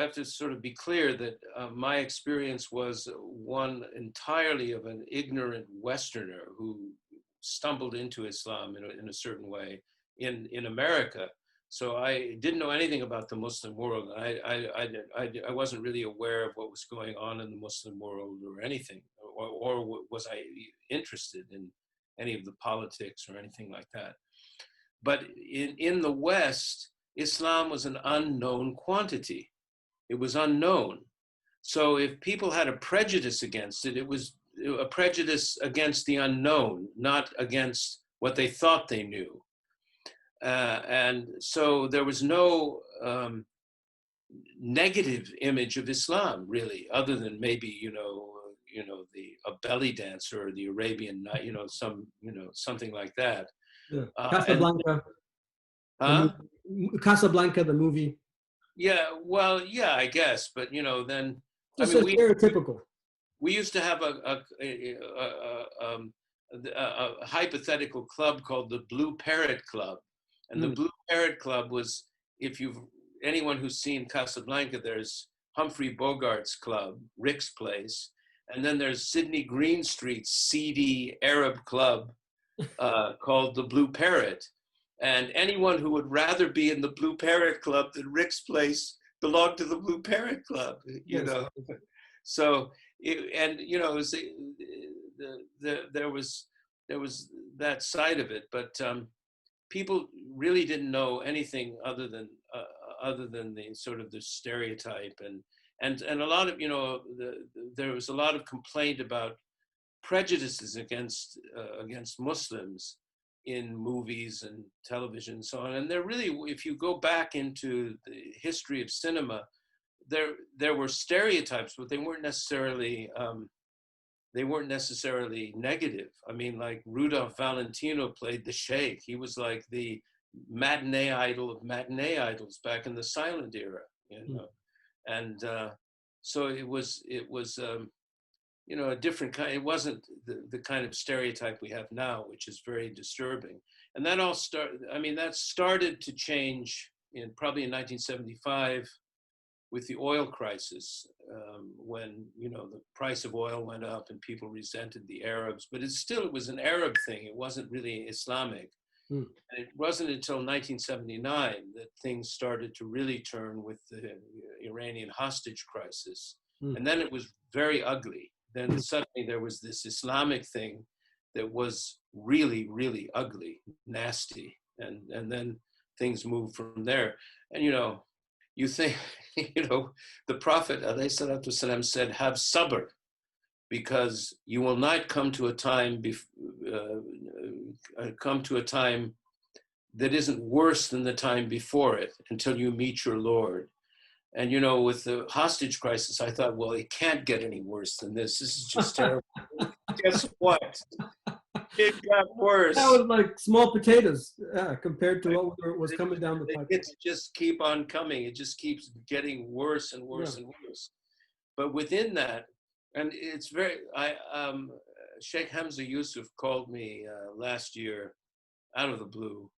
have to sort of be clear that my experience was one entirely of an ignorant Westerner who stumbled into Islam in a certain way in America. So I didn't know anything about the Muslim world. I wasn't really aware of what was going on in the Muslim world or anything, or was I interested in any of the politics or anything like that. But in the West, Islam was an unknown quantity. It was unknown. So if people had a prejudice against it, it was a prejudice against the unknown, not against what they thought they knew. And so there was no negative image of Islam, really, other than maybe a belly dancer or the Arabian Night, something like that. Yeah. Casablanca. Huh? Casablanca, the movie. Yeah, well, yeah, I guess, but then Just stereotypical. We used to have a hypothetical club called the Blue Parrot Club, and the Blue Parrot Club was, anyone who's seen Casablanca, there's Humphrey Bogart's club, Rick's place, and then there's Sidney Greenstreet's seedy Arab club called the Blue Parrot. And anyone who would rather be in the Blue Parrot Club than Rick's place belonged to the Blue Parrot Club, So, there was that side of it, but people really didn't know anything other than the sort of the stereotype, and a lot of there was a lot of complaint about prejudices against Muslims in movies and television and so on. And they're really, if you go back into the history of cinema, there were stereotypes, but they weren't necessarily negative. I mean, like Rudolph Valentino played the Sheikh. He was like the matinee idol of matinee idols back in the silent era, and so it was a different kind. It wasn't the kind of stereotype we have now, which is very disturbing. And that that started to change probably in 1975 with the oil crisis, when the price of oil went up and people resented the Arabs. But it was an Arab thing. It wasn't really Islamic. And it wasn't until 1979 that things started to really turn with the Iranian hostage crisis. And then it was very ugly. Then suddenly there was this Islamic thing that was really, really ugly, nasty. And then things moved from there. And, you think, the Prophet ﷺ said, have sabr, because you will not come to a time that isn't worse than the time before it until you meet your Lord. And, with the hostage crisis, I thought, well, it can't get any worse than this. This is just terrible. Guess what? It got worse. That was like small potatoes compared to what was coming down the pipe. It just keep on coming. It just keeps getting worse and worse and worse. But within that, and it's Sheikh Hamza Yusuf called me last year out of the blue.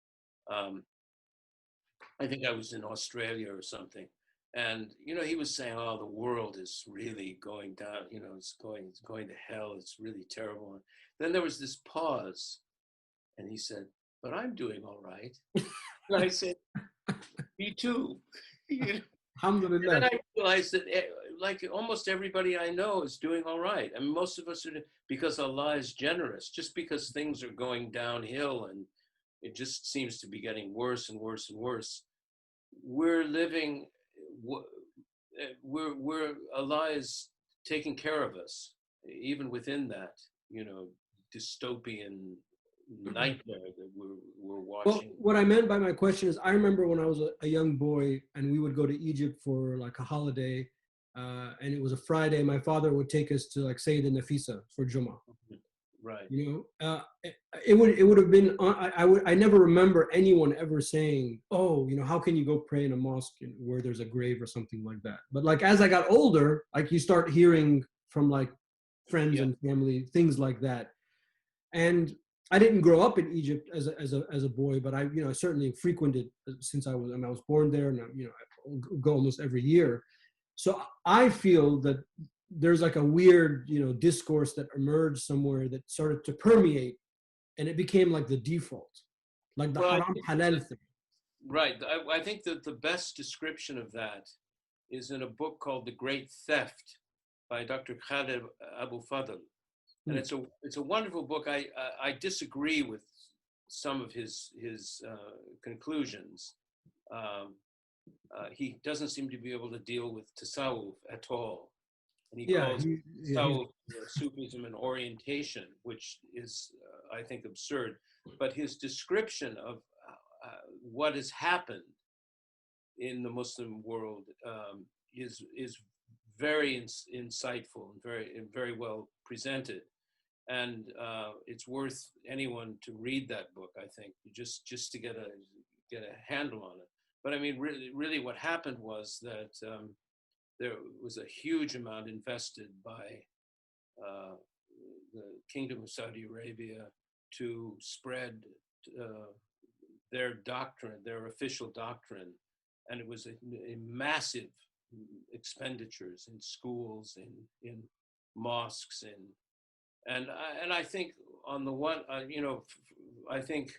I think I was in Australia or something. And, he was saying, oh, the world is really going down, it's going to hell. It's really terrible. And then there was this pause, and he said, but I'm doing all right. And I said, me too. Alhamdulillah. And then I realized that like almost everybody I know is doing all right. I mean, most of us are, because Allah is generous. Just because things are going downhill and it just seems to be getting worse and worse and worse, we're living, Allah is taking care of us, even within that, dystopian nightmare that we're Well, watching. what I meant by my question is, I remember when I was a young boy and we would go to Egypt for like a holiday, and it was a Friday. My father would take us to like Sayyid and Nafisa for Jummah. Right. It would have been. I never remember anyone ever saying, "Oh, how can you go pray in a mosque where there's a grave or something like that?" But like as I got older, like you start hearing from like friends Yeah. and family things like that. And I didn't grow up in Egypt as a boy, but I certainly frequented since I was born there, and I go almost every year. So I feel that there's like a weird discourse that emerged somewhere that started to permeate, and it became like the default, like the Well, haram halal thing. right. I think that the best description of that is in a book called The Great Theft by Dr. Khaled Abu Fadl. And Hmm. it's a wonderful book. I disagree with some of his conclusions. Um, he doesn't seem to be able to deal with tasawwuf at all, and he Yeah, calls he's tasawwuf Sufism an orientation, which is, I think, absurd. But his description of what has happened in the Muslim world is very insightful and very well presented. And it's worth anyone to read that book, I think, just to get a handle on it. But I mean, really, what happened was that there was a huge amount invested by uh, the Kingdom of Saudi Arabia to spread uh, their doctrine, their official doctrine, and it was a massive expenditures in schools, in mosques, and I think on the one, I think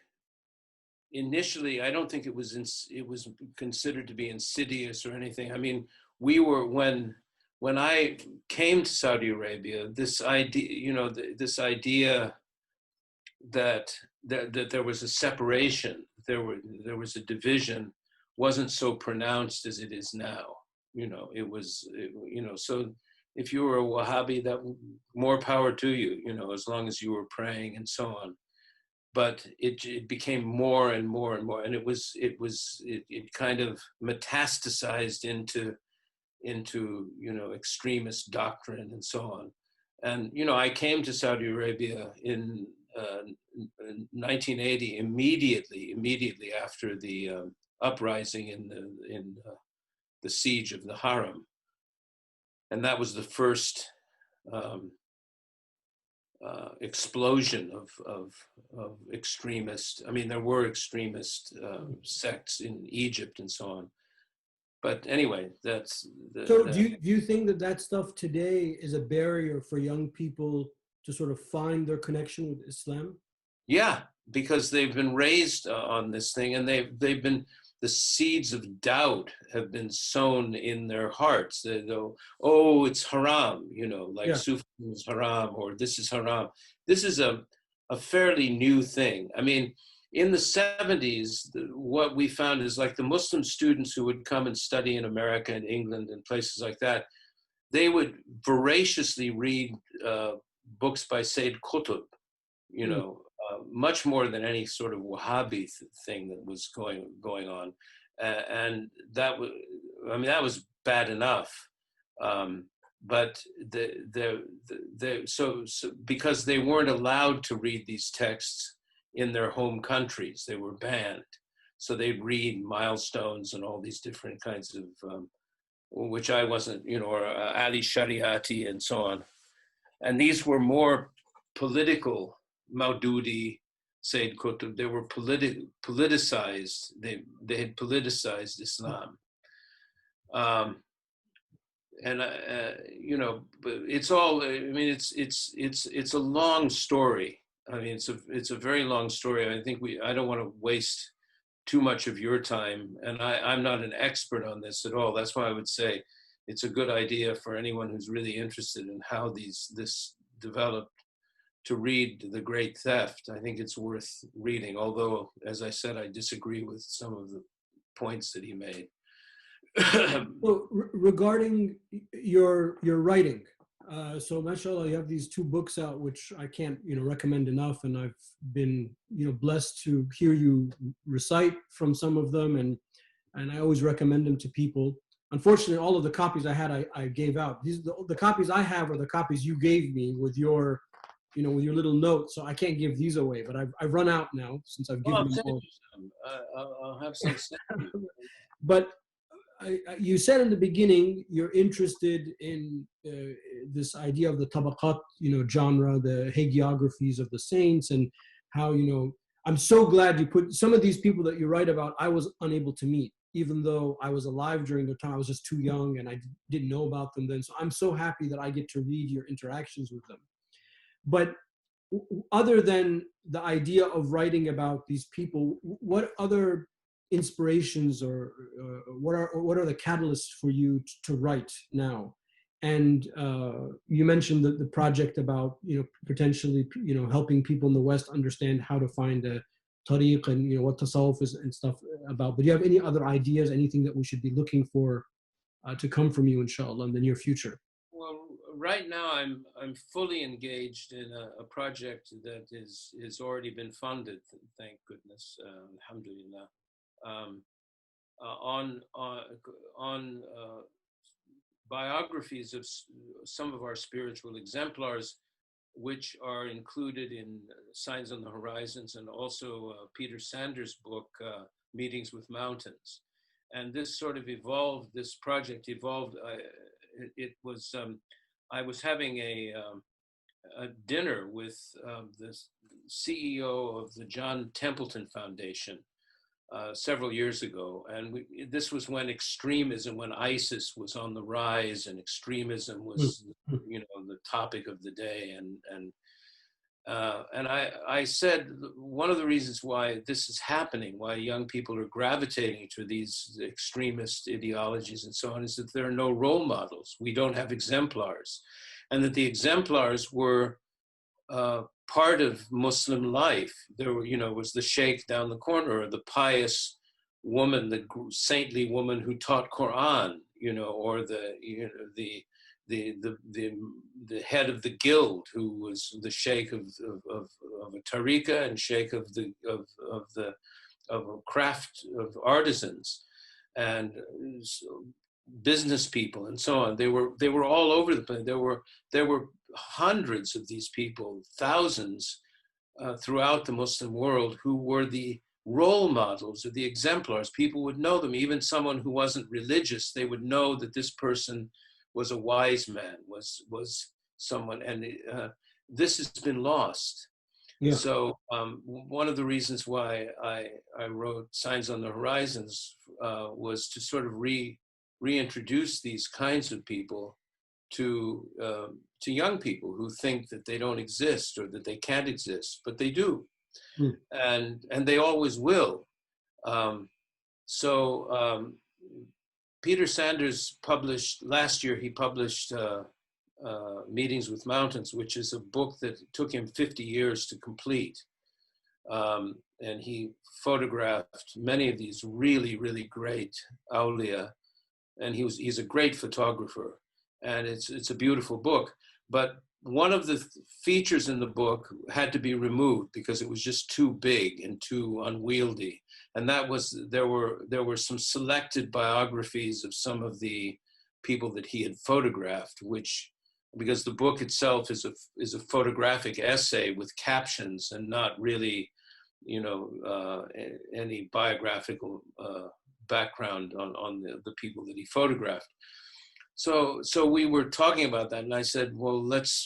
initially I don't think it was considered to be insidious or anything. I mean, we were when I came to Saudi Arabia, this idea, this idea that there was a separation, there was a division, wasn't so pronounced as it is now. It was, so if you were a Wahhabi, that more power to you, as long as you were praying and so on. But it became more and more and more, and it kind of metastasized into extremist doctrine and so on. And I came to Saudi Arabia in 1980, immediately after the uprising in the siege of the Haram, and that was the first um, explosion of extremist. I mean, there were extremist sects in Egypt and so on. But anyway, that's So do you think that stuff today is a barrier for young people to sort of find their connection with Islam? yeah, because they've been raised on this thing, and they've been, the seeds of doubt have been sown in their hearts. They go, oh, it's haram, like Yeah. Sufism is haram, or this is haram. This is a fairly new thing. I mean, in the 70s, what we found is like the Muslim students who would come and study in America and England and places like that, they would voraciously read books by Sayyid Qutb, Hmm. much more than any sort of Wahhabi thing that was going on, and that was, I mean, that was bad enough, but so because they weren't allowed to read these texts in their home countries, they were banned. So they'd read milestones and all these different kinds of, which I wasn't, or Ali Shariati and so on. And these were more political. Maududi, Sayyid Qutb, they were politicized. They had politicized Islam, and but it's all. I mean, it's a long story. I mean, it's a very long story. I think I don't want to waste too much of your time, and I'm not an expert on this at all. That's why I would say it's a good idea for anyone who's really interested in how this developed, to read The Great Theft. I think it's worth reading, although, as I said, I disagree with some of the points that he made. So regarding your writing, so mashallah, you have these two books out, which I can't recommend enough, and I've been blessed to hear you recite from some of them, and I always recommend them to people. Unfortunately, all of the copies I had, I gave out. The copies I have are the copies you gave me with your with your little note, so I can't give these away. But I've run out now since I've given them all. I'll have some. But you said in the beginning you're interested in this idea of the tabaqat, genre, the hagiographies of the saints, and how I'm so glad you put some of these people that you write about. I was unable to meet, even though I was alive during the time. I was just too young and I didn't know about them then. So I'm so happy that I get to read your interactions with them. But other than the idea of writing about these people, what other inspirations or what are the catalysts for you to write now? And you mentioned the project about potentially helping people in the West understand how to find a tariq and what tasawwuf is and stuff about. But do you have any other ideas, anything that we should be looking for to come from you, inshallah, in the near future? Well, right now I'm fully engaged in a project that is already been funded, thank goodness, alhamdulillah, on biographies of some of our spiritual exemplars, which are included in Signs on the Horizons, and also Peter Sanders' book, Meetings with Mountains. And this sort of evolved, this project evolved. I was having a dinner with the CEO of the John Templeton Foundation several years ago. And this was when extremism, when ISIS was on the rise and extremism was, the topic of the day. And I said, one of the reasons why this is happening, why young people are gravitating to these extremist ideologies and so on, is that there are no role models. We don't have exemplars. And that the exemplars were part of Muslim life. There were, was the Sheikh down the corner, or the pious woman, the saintly woman who taught Quran, or the head of the guild, who was the sheikh of a tariqa and sheikh of a craft of artisans and business people and so on. They were all over the place. There were hundreds of these people, thousands throughout the Muslim world, who were the role models or the exemplars. People would know them. Even someone who wasn't religious, they would know that this person was a wise man, was someone, and this has been lost. Yeah. So one of the reasons why I wrote Signs on the Horizons was to sort of reintroduce these kinds of people to young people who think that they don't exist or that they can't exist, but they do, and they always will. Peter Sanders published, last year he published Meetings with Mountains, which is a book that took him 50 years to complete. And he photographed many of these really, really great awliya. And he's a great photographer. And it's a beautiful book. But one of the features in the book had to be removed because it was just too big and too unwieldy. And that was, there were some selected biographies of some of the people that he had photographed, which, because the book itself is a photographic essay with captions and not really, any biographical background on the people that he photographed. So we were talking about that, and I said, well,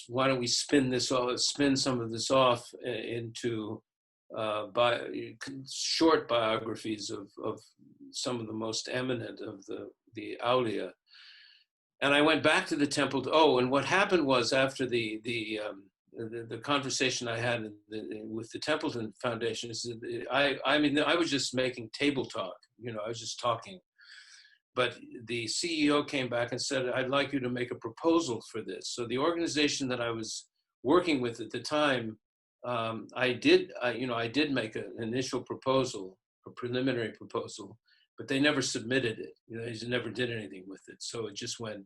why don't we spin some of this off into short biographies of some of the most eminent of the awliya. And I went back to the temple. And what happened was, after the conversation I had with the Templeton Foundation, is that I was just making table talk. I was just talking. But the CEO came back and said, I'd like you to make a proposal for this. So the organization that I was working with at the time, I did make an initial proposal, a preliminary proposal, but they never submitted it. They never did anything with it. So it just went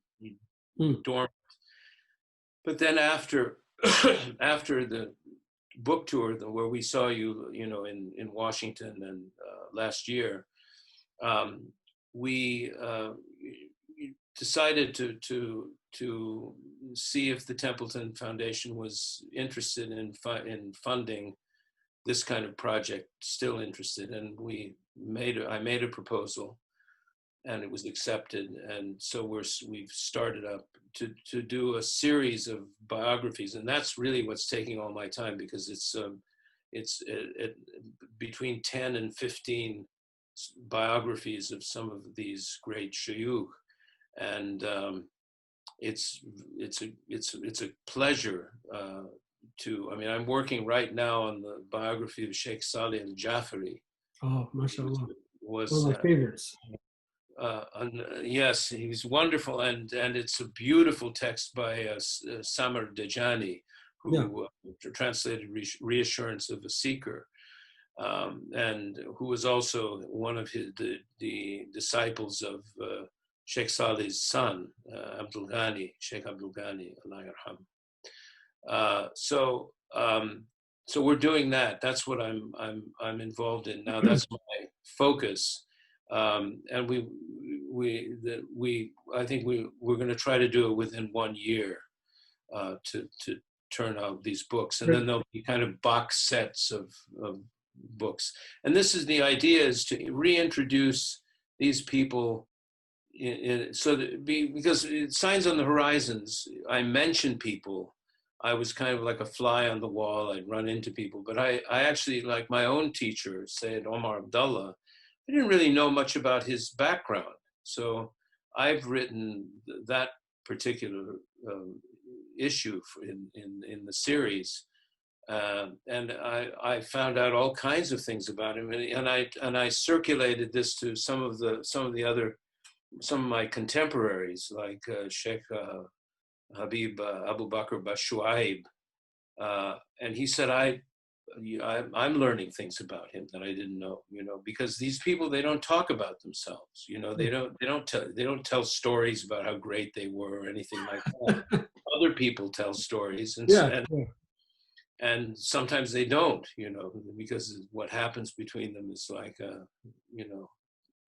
dormant. But then after after the book tour where we saw you, in Washington and last year, we decided to see if the Templeton Foundation was interested in funding this kind of project, still interested, and I made a proposal, and it was accepted, and so we've started up to do a series of biographies, and that's really what's taking all my time, because it's between 10 and 15 biographies of some of these great shuyukh, and it's a pleasure I'm working right now on the biography of Sheikh Saleh al-Jaffari. Oh, mashallah. Was one of my favorites. Yes, he's wonderful, and it's a beautiful text by Samar Dejani, who translated Reassurance of a Seeker, and who was also one of the disciples of Sheikh Saleh's son, Abdul Ghani, Sheikh Abdul Ghani, Allah yarham. So we're doing that. That's what I'm involved in now. That's my focus, and I think we're going to try to do it within 1 year to turn out these books, and then there'll be kind of box sets of books. And this is the idea, is to reintroduce these people because signs on the horizons. I mention people. I was kind of like a fly on the wall. I'd run into people, but I actually, like my own teacher, Sayyid Omar Abdullah, I didn't really know much about his background. So I've written that particular issue in the series, and I found out all kinds of things about him, and I circulated this to some of my contemporaries, like Sheikh Habib Abu Bakr Bashuaib, and he said, I'm learning things about him that I didn't know, because these people, they don't talk about themselves, they don't tell stories about how great they were or anything like that. Other people tell stories, and sometimes they don't, because what happens between them is like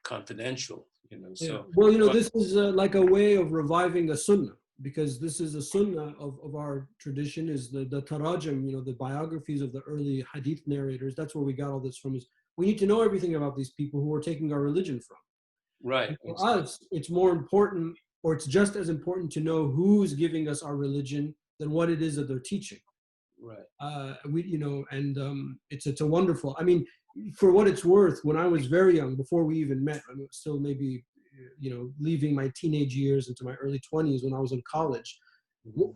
confidential, So well, this is like a way of reviving a sunnah, because this is a sunnah of our tradition, is the tarajim, the biographies of the early hadith narrators. That's where we got all this from. Is we need to know everything about these people who we're taking our religion from. Right. And for us, it's more important, or it's just as important, to know who's giving us our religion than what it is that they're teaching. Right. It's a wonderful. I mean, for what it's worth, when I was very young, before we even met, I mean, still maybe, leaving my teenage years into my early 20s when I was in college,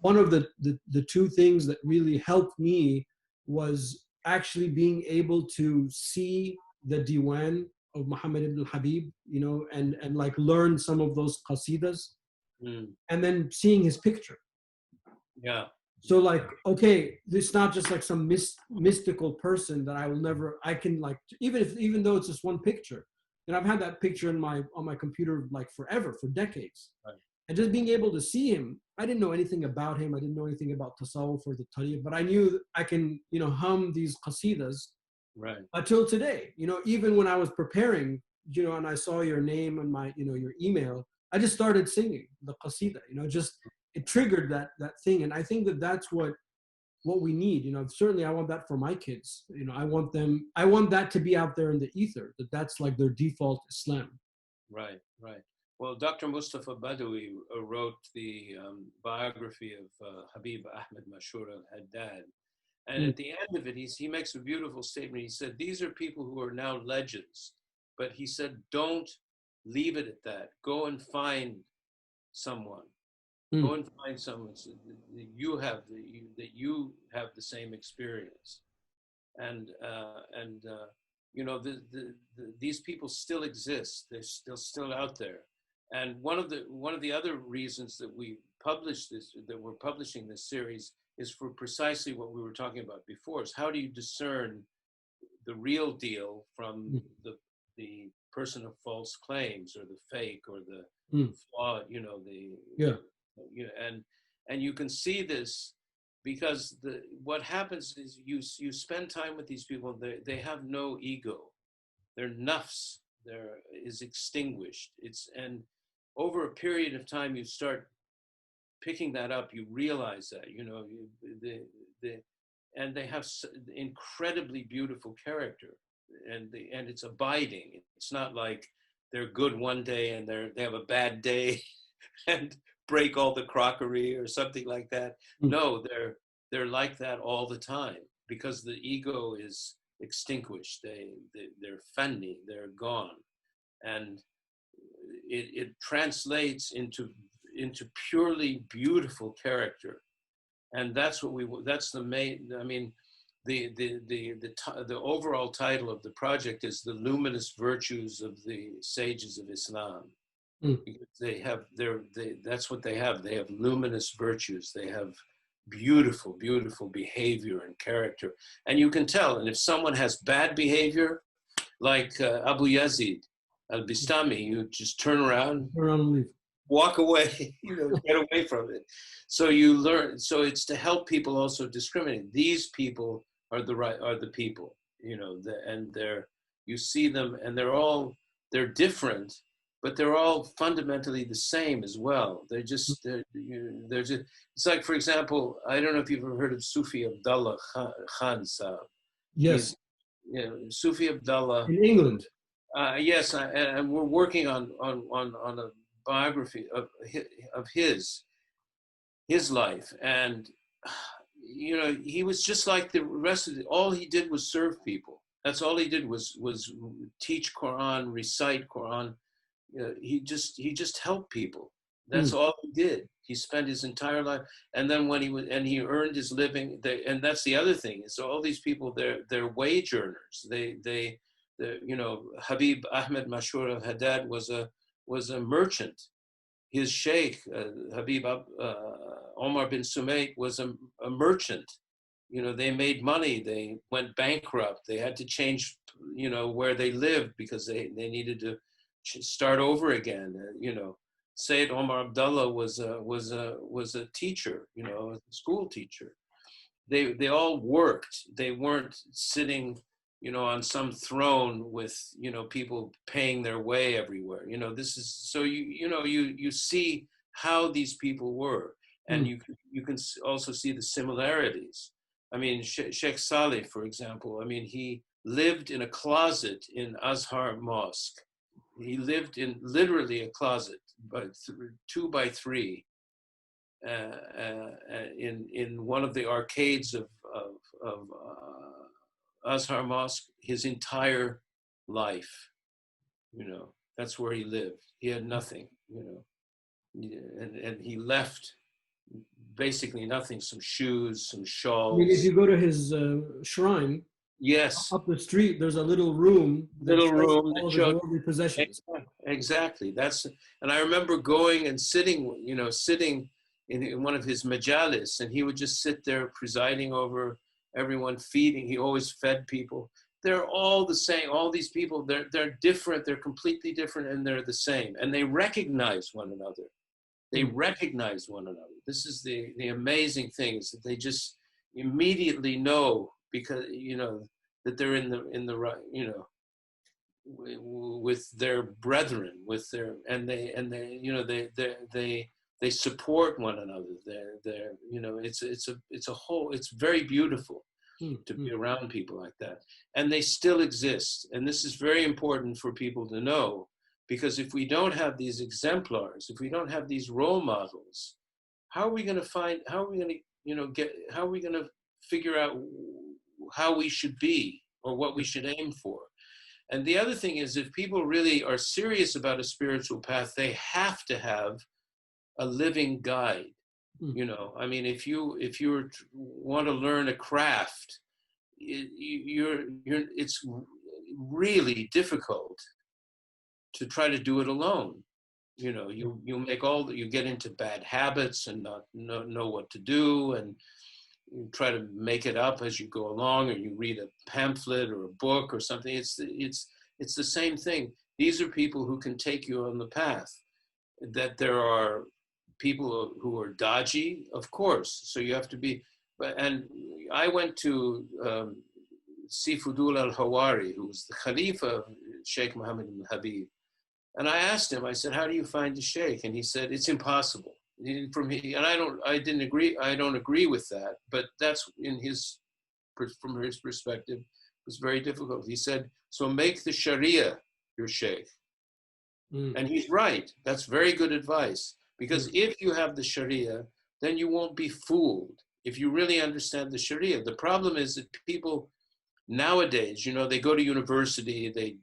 one of the two things that really helped me was actually being able to see the diwan of Muhammad ibn Habib, and like learn some of those qasidas, and then seeing his picture. Yeah. So like, okay, this is not just like some mystical person that I can like, even though it's just one picture, and I've had that picture on my computer like forever, for decades. Right. And just being able to see him, I didn't know anything about him. I didn't know anything about tasawwuf or the tariq, but I knew that I can, hum these qasidas. Right. Until today, even when I was preparing, and I saw your name and my, your email, I just started singing the qasida, it triggered that thing. And I think that's what we need. Certainly I want that for my kids. I want that to be out there in the ether, that's like their default Islam. Right. Well, Dr. Mustafa Badawi wrote the biography of Habib Ahmed Mashur al-Haddad. And at the end of it, he makes a beautiful statement. He said, these are people who are now legends. But he said, don't leave it at that. Go and find someone. Go and find someone that you have the same experience, and these people still exist. They're still out there. And one of the other reasons that we're publishing this series is for precisely what we were talking about before: is how do you discern the real deal from the person of false claims, or the fake, or the Mm. flawed, you know, Yeah. you know, and you can see this because what happens is you spend time with these people. They have no ego. Their nafs is extinguished. And over a period of time, you start picking that up. You realize that, you know, and they have incredibly beautiful character, and it's abiding. It's not like they're good one day and they have a bad day and break all the crockery or something like that. Mm. No, they're like that all the time because the ego is extinguished. They're fanny, they're gone, and it translates into purely beautiful character. And that's that's the main, I mean, the overall title of the project is The Luminous Virtues of the Sages of Islam. Mm. Because that's what they have. They have luminous virtues. They have beautiful, beautiful behavior and character. And you can tell. And if someone has bad behavior, like Abu Yazid al-Bistami, you just turn around, and leave. Walk away, you know, get away from it. So you learn. So it's to help people also discriminate. These people are the people, you know, you see them, and they're different, but they're all fundamentally the same as well. It's like, for example, I don't know if you've ever heard of Sufi Abdullah Khan Sahib. Yes. Sufi Abdullah. In England. Yes, and we're working on a biography of his life. And you know, he was just like the rest of all he did was serve people. That's all he did was teach Quran, recite Quran. He just helped people. That's all he did. He spent his entire life, and then when he earned his living. And that's the other thing. So all these people, they're wage earners. You know, Habib Ahmed Mashur al-Haddad was a merchant. His sheikh, Habib Omar bin Sumait, was a merchant. You know, they made money. They went bankrupt. They had to change, you know, where they lived because they needed to start over again. You know, Sayyid Omar Abdullah was a teacher. You know, a school teacher. They all worked. They weren't sitting, you know, on some throne with, you know, people paying their way everywhere. You know, this is, so you see how these people were, and you can also see the similarities. I mean, Sheikh Saleh, for example, I mean, he lived in a closet in Azhar Mosque. He lived in literally a closet, but 2 by 3, in one of the arcades of Azhar Mosque his entire life. You know, that's where he lived. He had nothing, you know, and he left basically nothing, some shoes, some shawls. I mean, if you go to his shrine, yes, up the street, there's a little room that shows all of his worldly possessions. Exactly. And I remember going and sitting in one of his majalis, and he would just sit there presiding over everyone, feeding. He always fed people. They're all the same. All these people, they're different. They're completely different, and they're the same. And they recognize one another. They recognize one another. This is the amazing thing, is that they just immediately know, because, you know, that they're in the right, you know, with their brethren, with their, and they you know, they support one another. They're you know, it's a whole, it's very beautiful to be around people like that, and they still exist. And this is very important for people to know, because if we don't have these exemplars, if we don't have these role models, how are we going to you know, how are we going to figure out how we should be or what we should aim for? And the other thing is, if people really are serious about a spiritual path, they have to have a living guide. You know, I mean, if you want to learn a craft, it's really difficult to try to do it alone. You know, you you get into bad habits and not know what to do, and you try to make it up as you go along, or you read a pamphlet or a book or something. It's the same thing. These are people who can take you on the path. That there are people who are dodgy, of course. So you have to be, and I went to Sifudul al-Hawari, who was the Khalifa of Sheikh Mohammed ibn Habib. And I asked him, I said, how do you find the Sheikh? And he said, it's impossible. And I don't agree with that, but that's from his perspective, it was very difficult. He said, so make the Sharia your Sheikh. And he's right. That's very good advice. Because if you have the Sharia, then you won't be fooled. If you really understand the Sharia. The problem is that people nowadays, they go to university, they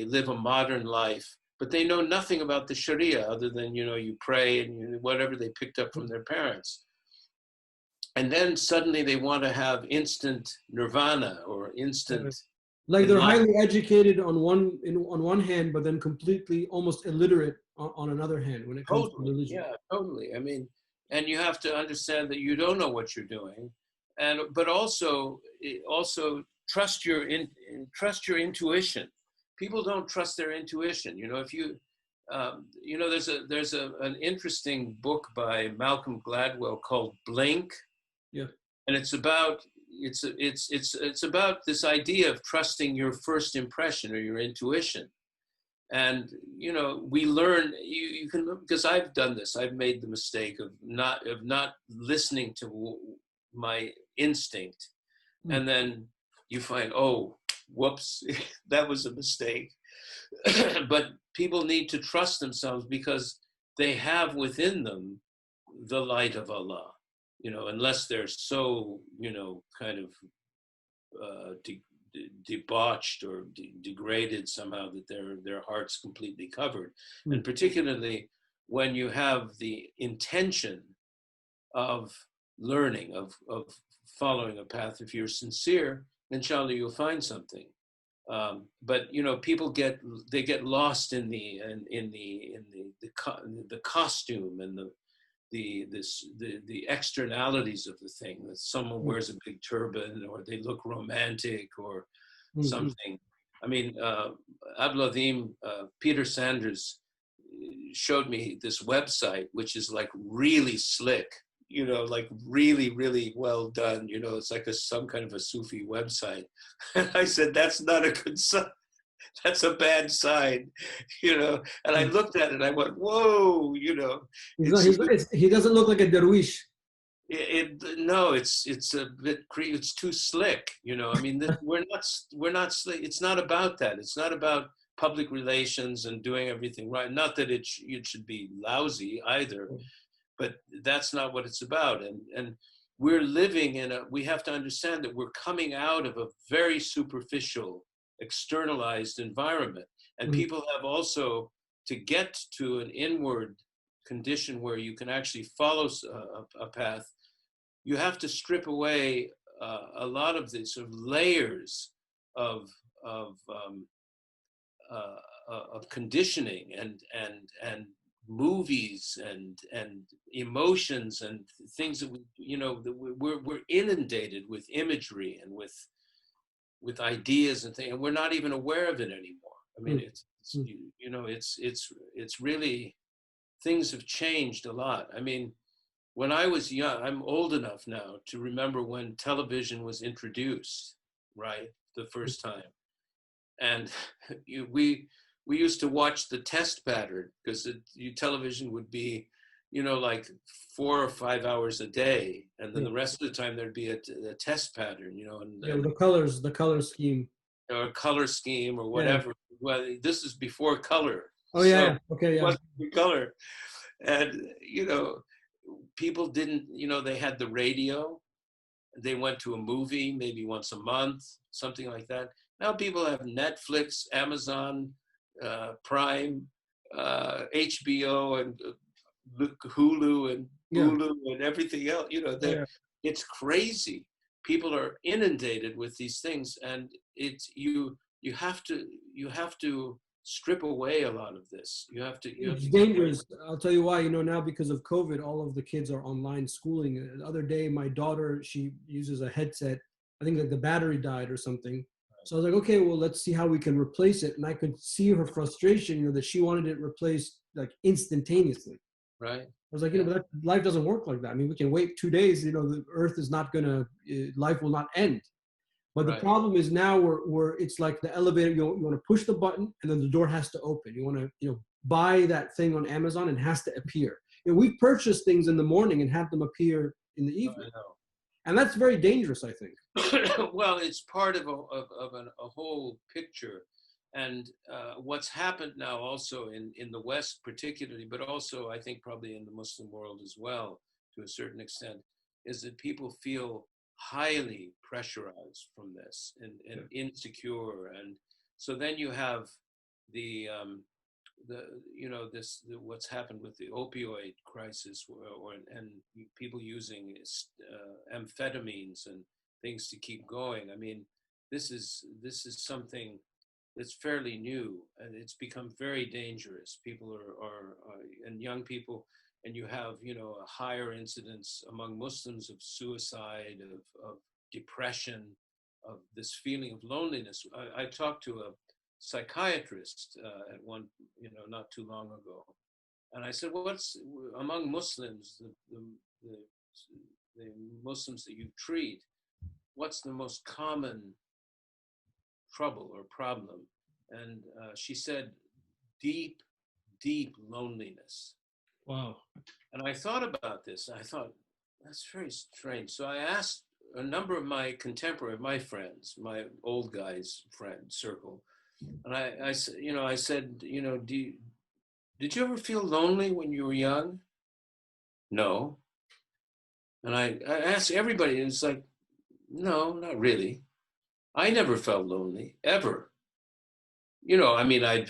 live a modern life, but they know nothing about the Sharia other than, you pray and whatever they picked up from their parents. And then suddenly they want to have instant nirvana or instant. Like they're highly educated on one hand, but then completely almost illiterate on another hand when it comes to religion. Yeah, totally. I mean, and you have to understand that you don't know what you're doing, but also trust your intuition. People don't trust their intuition. If you there's an interesting book by Malcolm Gladwell called Blink. Yeah. And it's about this idea of trusting your first impression or your intuition. And we learn, you can, because I've done this, I've made the mistake of not listening to my instinct. And then you find, oh, whoops, that was a mistake. But people need to trust themselves because they have within them the light of Allah. Unless they're so, kind of debauched or degraded somehow that their heart's completely covered. And particularly when you have the intention of learning, of following a path, if you're sincere, inshallah, you'll find something. But people get lost in the costume and the externalities of the thing, that someone wears a big turban or they look romantic or something. I mean, Abdul Peter Sanders showed me this website, which is like really slick, like really, really well done. It's like some kind of a Sufi website. And I said, that's not a good sign. That's a bad sign, And I looked at it and I went, whoa, he doesn't look like a dervish. No, it's a bit, it's too slick, I mean, we're not slick. It's not about that. It's not about public relations and doing everything right. Not that it should be lousy either, but that's not what it's about. And we're living we have to understand that we're coming out of a very superficial, externalized environment. And people have also, to get to an inward condition where you can actually follow a path, you have to strip away a lot of these sort of layers of conditioning and movies and emotions and things that we're inundated with imagery and with ideas and things, and we're not even aware of it anymore. I mean, it's really, things have changed a lot. I mean, when I was young, I'm old enough now to remember when television was introduced, right, the first time. And we used to watch the test pattern, because television would be, like 4 or 5 hours a day, and then the rest of the time there'd be a test pattern, and the color scheme, or color scheme or whatever. Yeah. Well, this is before color. Oh yeah, okay, yeah. It wasn't color, and people didn't, they had the radio. They went to a movie maybe once a month, something like that. Now people have Netflix, Amazon, Prime, HBO, and Hulu and Hulu and everything else. It's crazy. People are inundated with these things, and it's you have to strip away a lot of this. It's dangerous. I'll tell you why. Now because of COVID, all of the kids are online schooling. The other day, my daughter, she uses a headset. I think like the battery died or something. So I was like, okay, well, let's see how we can replace it. And I could see her frustration, that she wanted it replaced like instantaneously. Right. I was like, but that, life doesn't work like that. I mean, we can wait 2 days, the earth is not gonna, life will not end. But the problem is now we're it's like the elevator, you want to push the button and then the door has to open. You want to, buy that thing on Amazon and it has to appear. We purchase things in the morning and have them appear in the evening. And that's very dangerous, I think. Well, it's part of a whole picture. And what's happened now also in the West particularly, but also I think probably in the Muslim world as well, to a certain extent, is that people feel highly pressurized from this and insecure. And so then you have what's happened with the opioid crisis and people using amphetamines and things to keep going. I mean, this is something that's fairly new, and it's become very dangerous. People are and young people, and you have a higher incidence among Muslims of suicide, of depression, of this feeling of loneliness. I talked to a psychiatrist at one, not too long ago, and I said, well, what's among Muslims, the Muslims that you treat, what's the most common trouble or problem? And she said, deep loneliness. Wow. And I thought about this. I thought, that's very strange. So I asked a number of my my friends, my old guys friend circle, and I said, did you ever feel lonely when you were young? No. And I asked everybody, and it's like, no, not really. I never felt lonely, ever. I mean, I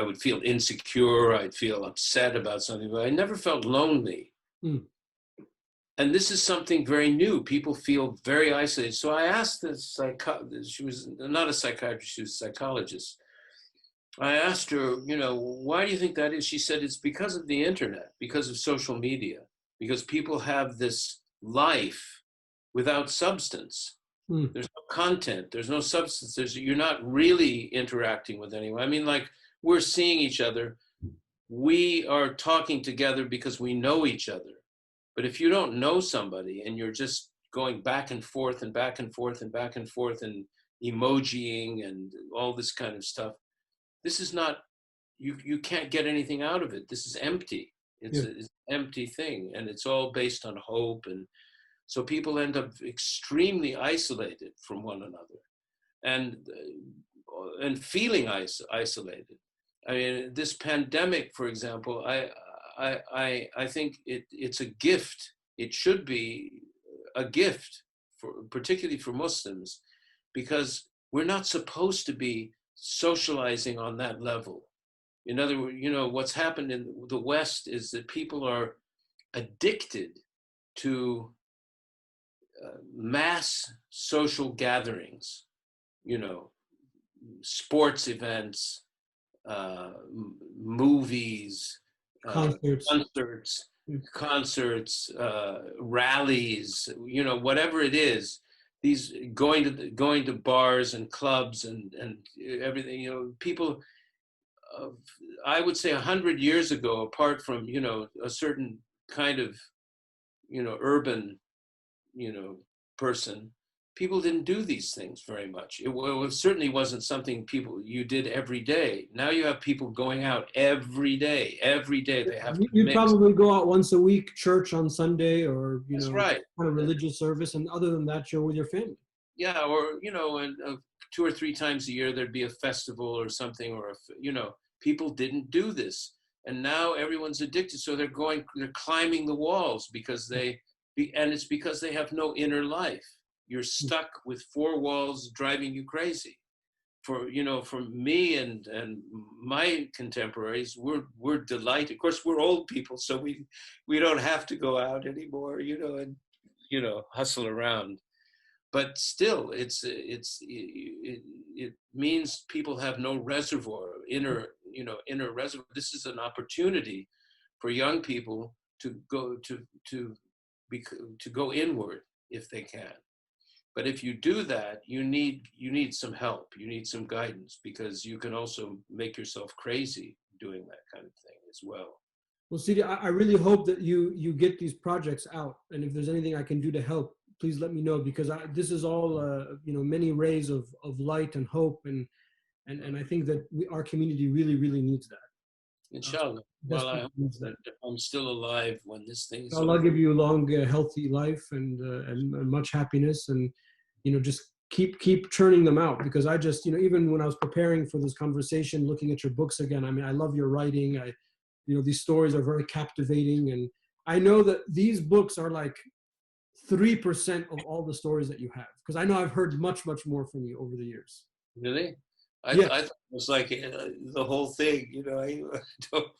would feel insecure, I'd feel upset about something, but I never felt lonely. And this is something very new. People feel very isolated. So I asked this she was not a psychiatrist, she was a psychologist. I asked her, why do you think that is? She said, it's because of the internet, because of social media, because people have this life without substance. There's no content, there's no substance, you're not really interacting with anyone. I mean, like, we're seeing each other, we are talking together because we know each other. But if you don't know somebody and you're just going back and forth and back and forth and back and forth and emojiing and all this kind of stuff, this is not, you can't get anything out of it. This is empty. It's an empty thing, and it's all based on hope. And so people end up extremely isolated from one another and feeling isolated. I mean, this pandemic, for example, I think it's a gift. It should be a gift, particularly for Muslims, because we're not supposed to be socializing on that level. In other words, what's happened in the West is that people are addicted to mass social gatherings, sports events, movies, concerts, rallies, whatever it is. These going to bars and clubs and everything. People, I would say 100 years ago, apart from a certain kind of urban person, people didn't do these things very much. It certainly wasn't something you did every day. Now you have people going out every day. They have to you probably go out once a week, church on Sunday, or That's right. kind of religious service, and other than that, you're with your family. Yeah, or and 2 or 3 times a year there'd be a festival or something, or people didn't do this, and now everyone's addicted. So they're climbing the walls because and it's because they have no inner life. You're stuck with 4 walls driving you crazy. For me and my contemporaries, we're delighted. Of course, we're old people, so we don't have to go out anymore, and hustle around. But still, it means people have no reservoir, inner reservoir. This is an opportunity for young people to go to go inward if they can. But if you do that, you need some help. You need some guidance, because you can also make yourself crazy doing that kind of thing as well. Well, Sidi, I really hope that you get these projects out, and if there's anything I can do to help, please let me know, because this is all many rays of light and hope, and I think that our community really needs that. Inshallah. Well, I hope that I'm still alive when this thing is Allah over. give you a long, healthy life and much happiness, and just keep churning them out, because I just even when I was preparing for this conversation, looking at your books again, I mean, I love your writing. These stories are very captivating, and I know that these books are like 3% of all the stories that you have, because I know I've heard much more from you over the years. Really? I thought it was like the whole thing, I don't.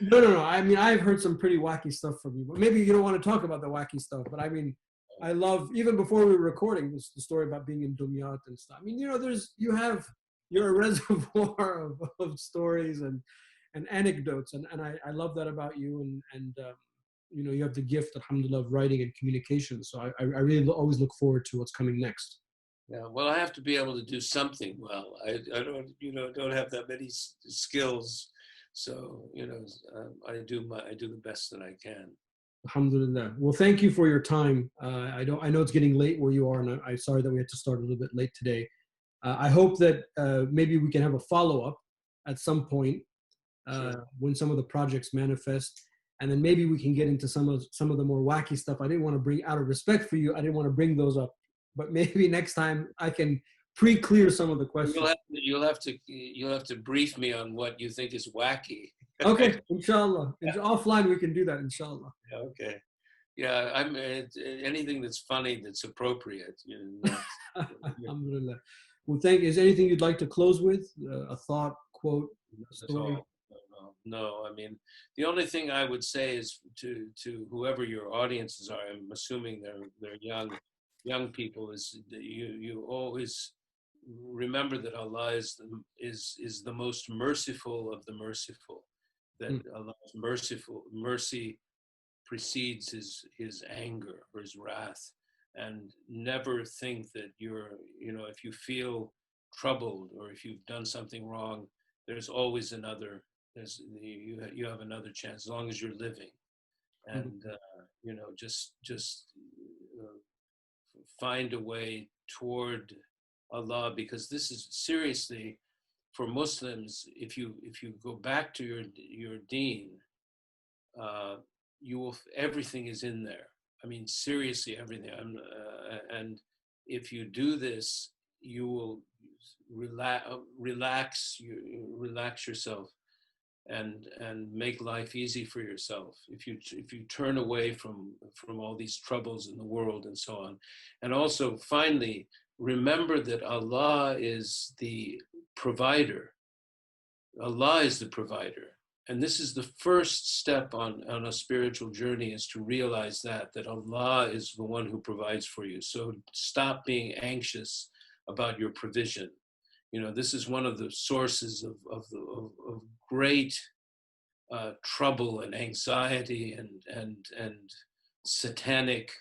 No. I mean, I've heard some pretty wacky stuff from you, but maybe you don't want to talk about the wacky stuff. But I mean, I love, even before we were recording, the story about being in Dumyat and stuff. I mean, you're a reservoir of stories and anecdotes, and I love that about you, and you have the gift, alhamdulillah, of writing and communication. So I really always look forward to what's coming next. Yeah, well, I have to be able to do something well. I don't have that many skills, so I do the best that I can. Alhamdulillah. Well, thank you for your time. I know it's getting late where you are, and I'm sorry that we had to start a little bit late today. I hope that maybe we can have a follow-up at some point when some of the projects manifest, and then maybe we can get into some of the more wacky stuff. I didn't want to bring, out of respect for you, I didn't want to bring those up, but maybe next time I can pre-clear some of the questions. You'll have to brief me on what you think is wacky. Okay, inshallah. Offline we can do that, inshallah. Okay. Yeah, I'm anything that's funny, that's appropriate. Alhamdulillah. Well, thank you. Is there anything you'd like to close with? A thought, quote, story? No. I mean, the only thing I would say is to whoever your audiences are, I'm assuming they're young people, is that you always remember that Allah is the most merciful of the merciful. That Allah's mercy precedes his anger or his wrath, and never think that if you feel troubled or if you've done something wrong, there's always you have another chance as long as you're living, and just find a way toward Allah, because this is seriously for Muslims. If you go back to your deen, everything is in there. I mean, seriously, everything. And if you do this, you will relax yourself and make life easy for yourself. If you turn away from all these troubles in the world and so on. And also, finally, remember that Allah is the provider. Allah is the provider. And this is the first step on a spiritual journey, is to realize that Allah is the one who provides for you. So stop being anxious about your provision. This is one of the sources of great trouble and anxiety and satanic,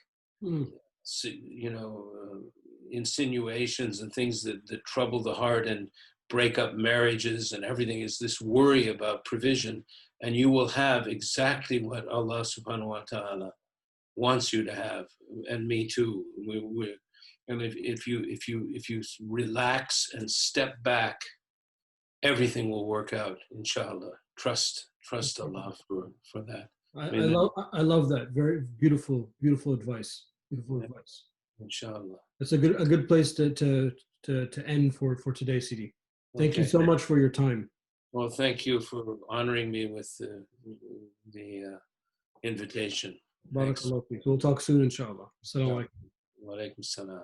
insinuations and things that trouble the heart and break up marriages and everything, is this worry about provision. And you will have exactly what Allah subhanahu wa ta'ala wants you to have, and me too. And if you relax and step back, everything will work out, inshallah. Trust Allah for that. I love that. Very beautiful advice. Beautiful advice. Inshallah. That's a good place to end for today, Sidi. Thank you so much for your time. Well, thank you for honoring me with the invitation. Barakallahu feek. We'll talk soon, inshallah. Assalamu alaikum. Wa alaikum salam.